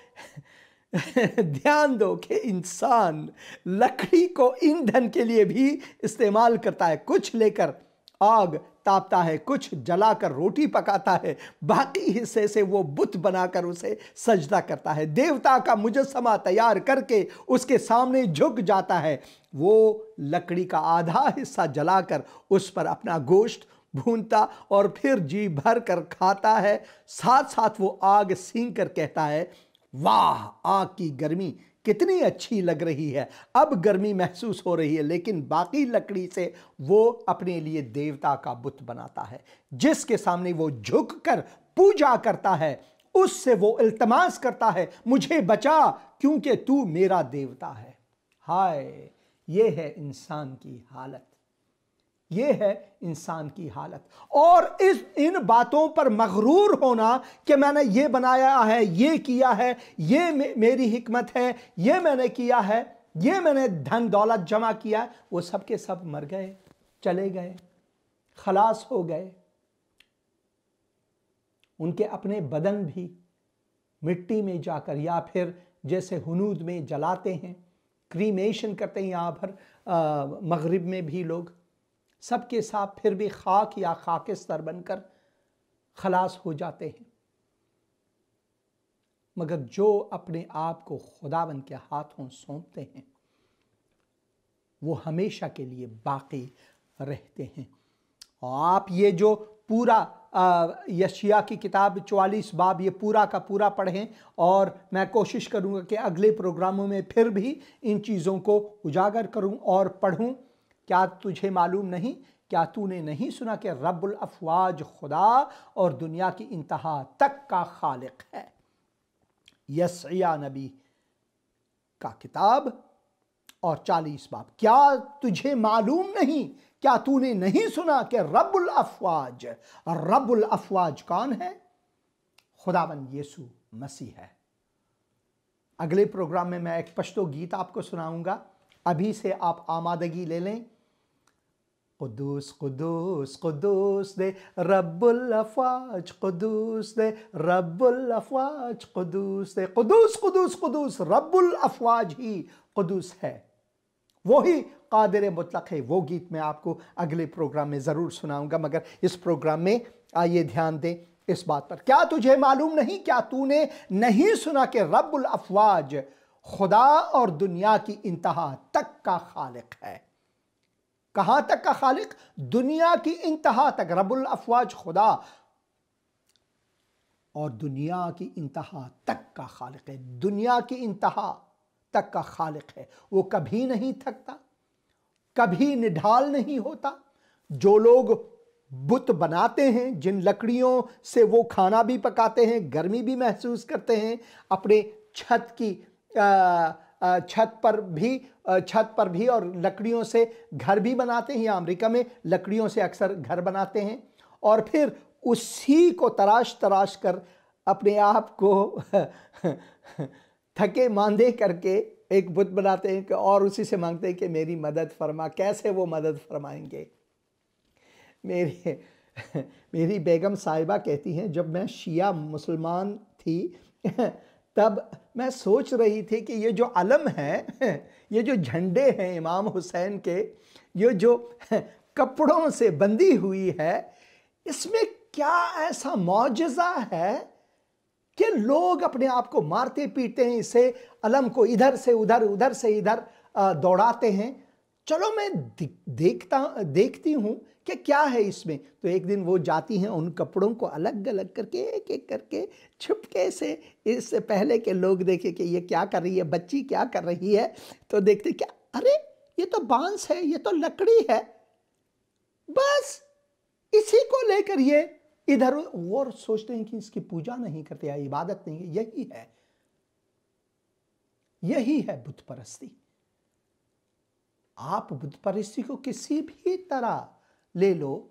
ध्यान दो कि इंसान लकड़ी को ईंधन के लिए भी इस्तेमाल करता है। कुछ लेकर आग तापता है, कुछ जलाकर रोटी पकाता है, बाकी हिस्से से वो बुत बनाकर उसे सजदा करता है। देवता का मुजस्समा तैयार करके उसके सामने झुक जाता है। वो लकड़ी का आधा हिस्सा जलाकर उस पर अपना गोश्त भूनता और फिर जी भर कर खाता है। साथ साथ वो आग सींक कर कहता है, वाह आग की गर्मी कितनी अच्छी लग रही है, अब गर्मी महसूस हो रही है। लेकिन बाकी लकड़ी से वो अपने लिए देवता का बुत बनाता है, जिसके सामने वो झुककर पूजा करता है। उससे वो इल्तमास करता है, मुझे बचा क्योंकि तू मेरा देवता है। हाय, ये है इंसान की हालत, ये है इंसान की हालत। और इन बातों पर मगरूर होना कि मैंने ये बनाया है, ये किया है, ये मेरी हिकमत है, ये मैंने किया है, ये मैंने धन दौलत जमा किया, वो सब के सब मर गए, चले गए, खलास हो गए। उनके अपने बदन भी मिट्टी में जाकर, या फिर जैसे हुनूद में जलाते हैं, क्रीमेशन करते हैं, यहाँ पर मगरिब में भी लोग, सबके साथ फिर भी खाक या खाकिस्तर बनकर खलास हो जाते हैं। मगर जो अपने आप को खुदावन के हाथों सौंपते हैं वो हमेशा के लिए बाकी रहते हैं। और आप ये जो पूरा यशायाह की किताब 44 बाब ये पूरा का पूरा पढ़ें, और मैं कोशिश करूँगा कि अगले प्रोग्रामों में फिर भी इन चीज़ों को उजागर करूँ और पढ़ूँ। क्या तुझे मालूम नहीं, क्या तूने नहीं सुना कि रब्बुल अफ़वाज खुदा और दुनिया की इंतहा तक का खालिक है। यशायाह नबी का किताब और 40 बाब। क्या तुझे मालूम नहीं, क्या तूने नहीं सुना कि रब्बुल अफ़वाज, रब्बुल अफ़वाज कौन है? खुदावंद यीशु मसीह है। अगले प्रोग्राम में मैं एक पश्तो गीत आपको सुनाऊंगा, अभी से आप आमादगी ले लें। कुदूस कुदूस कुदूस दे रब्बुल अफ़वाज, कुदूस दे रब्बुल अफ़वाज, कुदूस दे, कुदूस कुदूस कुदूस रब्बुल अफ़वाज ही कुदूस है। वही कादिर मुतलक है। वो गीत मैं आपको अगले प्रोग्राम में ज़रूर सुनाऊंगा, मगर इस प्रोग्राम में आइए ध्यान दें इस बात पर। क्या तुझे मालूम नहीं, क्या तूने नहीं सुना कि रब्बुल अफवाज खुदा और दुनिया की इंतहा तक का खालिक है। कहां तक का खालिक? दुनिया की इंतहा तक। रब्बुल अफवाज खुदा और दुनिया की इंतहा तक का खालिक है। दुनिया की इंतहा तक का खालिक है। वो कभी नहीं थकता, कभी निढाल नहीं होता। जो लोग बुत बनाते हैं, जिन लकड़ियों से वो खाना भी पकाते हैं, गर्मी भी महसूस करते हैं, अपने छत पर भी और लकड़ियों से घर भी बनाते हैं। या अमेरिका में लकड़ियों से अक्सर घर बनाते हैं और फिर उसी को तराश तराश कर अपने आप को थके मांदे करके एक बुत बनाते हैं और उसी से मांगते हैं कि मेरी मदद फरमा। कैसे वो मदद फरमाएंगे? मेरी बेगम साहिबा कहती हैं, जब मैं शिया मुसलमान थी तब मैं सोच रही थी कि ये जो अलम है, ये जो झंडे हैं इमाम हुसैन के, ये जो कपड़ों से बंधी हुई है, इसमें क्या ऐसा मौजज़ा है कि लोग अपने आप को मारते पीटते हैं, इसे अलम को इधर से उधर, उधर से इधर दौड़ाते हैं। चलो मैं देखती हूँ कि क्या है इसमें। तो एक दिन वो जाती हैं, उन कपड़ों को अलग अलग करके एक एक करके छुपके से, इससे पहले कि लोग देखें कि ये क्या कर रही है, बच्ची क्या कर रही है, तो देखते क्या, अरे ये तो बांस है, ये तो लकड़ी है, बस इसी को लेकर ये इधर और सोचते हैं कि इसकी पूजा नहीं करते या इबादत नहीं है। यही है बुत परस्ती। आप बुत परस्ती को किसी भी तरह ले लो,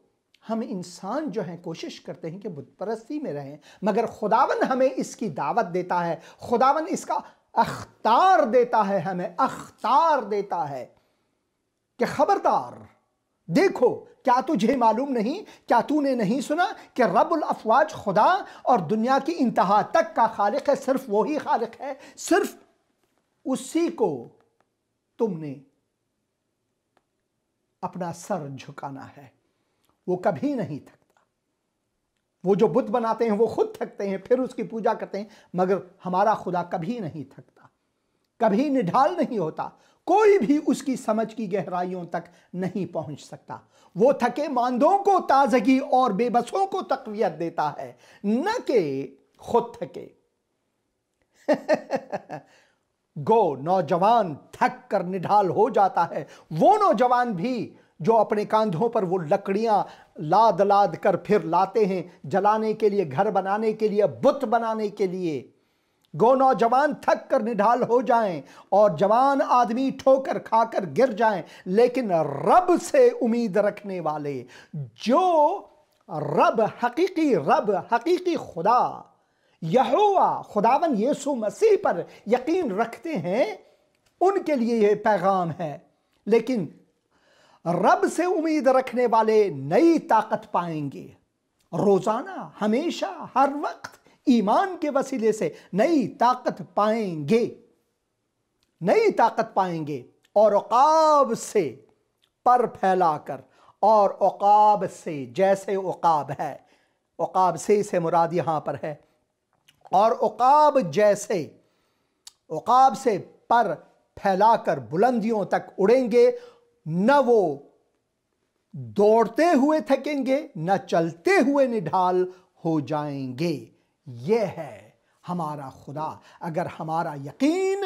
हम इंसान जो हैं कोशिश करते हैं कि बुत परस्ती में रहें, मगर खुदावन हमें इसकी दावत देता है, खुदावन इसका अख्तार देता है, हमें अख्तार देता है कि खबरदार देखो, क्या तुझे मालूम नहीं, क्या तूने नहीं सुना कि रब्बुल अफवाज खुदा और दुनिया की इंतहा तक का खालिक है। सिर्फ वही खालिक है, सिर्फ उसी को तुमने अपना सर झुकाना है। वो कभी नहीं थकता। वो जो बुत बनाते हैं वो खुद थकते हैं, फिर उसकी पूजा करते हैं, मगर हमारा खुदा कभी नहीं थकता, कभी निढाल नहीं होता। कोई भी उसकी समझ की गहराइयों तक नहीं पहुंच सकता। वो थके मांदों को ताजगी और बेबसों को तकवियत देता है, न कि खुद थके। गो नौजवान थक कर निढाल हो जाता है, वो नौजवान भी जो अपने कांधों पर वो लकड़ियां लाद लाद कर फिर लाते हैं जलाने के लिए, घर बनाने के लिए, बुत बनाने के लिए। गो नौजवान थक कर निढाल हो जाएं और जवान आदमी ठोकर खाकर गिर जाएं, लेकिन रब से उम्मीद रखने वाले, जो रब हकीकी खुदा यहोवा खुदावन यीशु मसीह पर यकीन रखते हैं, उनके लिए यह पैगाम है। लेकिन रब से उम्मीद रखने वाले नई ताकत पाएंगे, रोजाना, हमेशा, हर वक्त ईमान के वसीले से नई ताकत पाएंगे, नई ताकत पाएंगे। और उकाब से पर फैलाकर, और उकाब से, जैसे उकाब है, उकाब से मुराद यहां पर है, और उकाब जैसे, उकाब से पर फैलाकर बुलंदियों तक उड़ेंगे। न वो दौड़ते हुए थकेंगे, न चलते हुए निढाल हो जाएंगे। यह है हमारा खुदा। अगर हमारा यकीन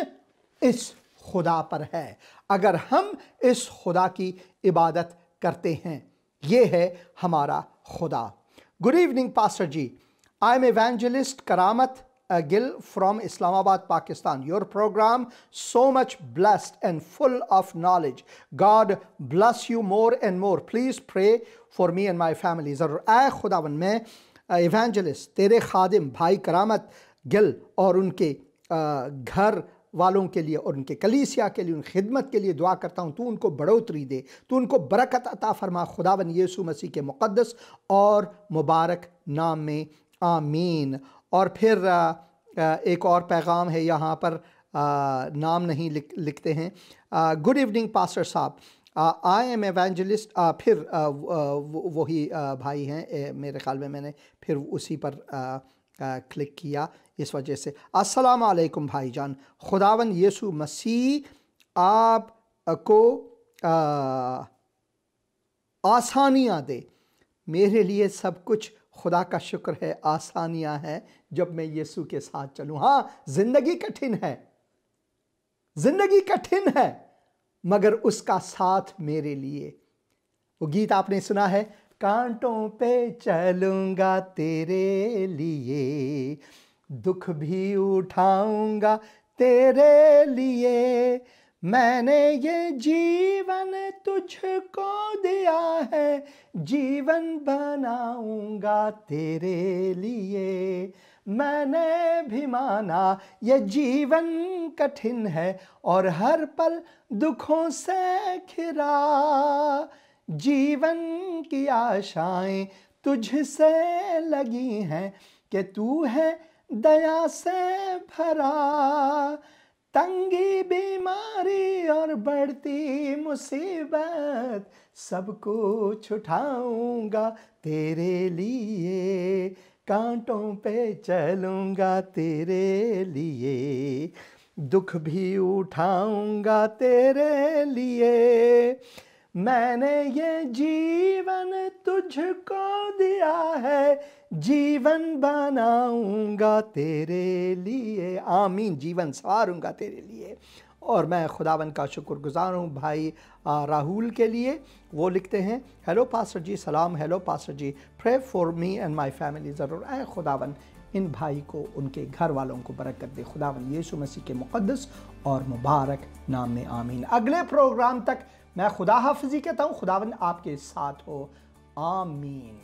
इस खुदा पर है, अगर हम इस खुदा की इबादत करते हैं, यह है हमारा खुदा। Good evening pastor ji, I am evangelist Karamat Gill from Islamabad, Pakistan. Your program so much blessed and full of knowledge. God bless you more and more. Please pray for me and my family. ज़रूर। ऐ खुदावन, मैं evangelist तेरे खादिम भाई करामत गिल और उनके घर वालों के लिए और उनके कलीसिया के लिए, उन खिदमत के लिए दुआ करता हूँ। तू उनको बढ़ोतरी दे, तू उनको बरकत अता फरमा, खुदावन यीशु मसीह के मुक़द्दस और मुबारक नाम में, आमीन। और फिर एक और पैगाम है यहाँ पर नाम नहीं लिखते हैं। गुड इवनिंग पास्टर साहब, आई एम एवेंजलिस्ट। फिर वही भाई हैं, मेरे ख्याल में मैंने फिर उसी पर क्लिक किया, इस वजह से। अस्सलाम वालेकुम भाईजान, खुदावन यीशु मसीह आपको आसानियाँ दे। मेरे लिए सब कुछ खुदा का शुक्र है आसानियाँ हैं जब मैं यीशु के साथ चलूँ। हाँ, ज़िंदगी कठिन है, ज़िंदगी कठिन है, मगर उसका साथ मेरे लिए। वो गीत आपने सुना है, कांटों पे चलूँगा तेरे लिए, दुख भी उठाऊँगा तेरे लिए, मैंने ये जीवन तुझको दिया है, जीवन बनाऊंगा तेरे लिए। मैंने भी माना ये जीवन कठिन है और हर पल दुखों से घिरा, जीवन की आशाएं तुझसे लगी हैं कि तू है दया से भरा, तंगी बीमारी और बढ़ती मुसीबत सब कुछ उठाऊंगा तेरे लिए, कांटों पे चलूंगा तेरे लिए, दुख भी उठाऊंगा तेरे लिए, मैंने ये जीवन तुझको दिया है, जीवन बनाऊंगा तेरे लिए। आमीन, जीवन संवारूंगा तेरे लिए। और मैं खुदावन का शुक्रगुजार हूँ भाई राहुल के लिए। वो लिखते हैं, हेलो पास्टर जी, सलाम। Hello pastor ji, pray for me and my family. ज़रूर ऐ खुदावन इन भाई को, उनके घर वालों को बरकत दे, खुदावन यीशु मसीह के मुक़द्दस और मुबारक नाम में आमीन। अगले प्रोग्राम तक मैं खुदा हाफिज़ी कहता हूँ, खुदावन आपके साथ हो। आमीन।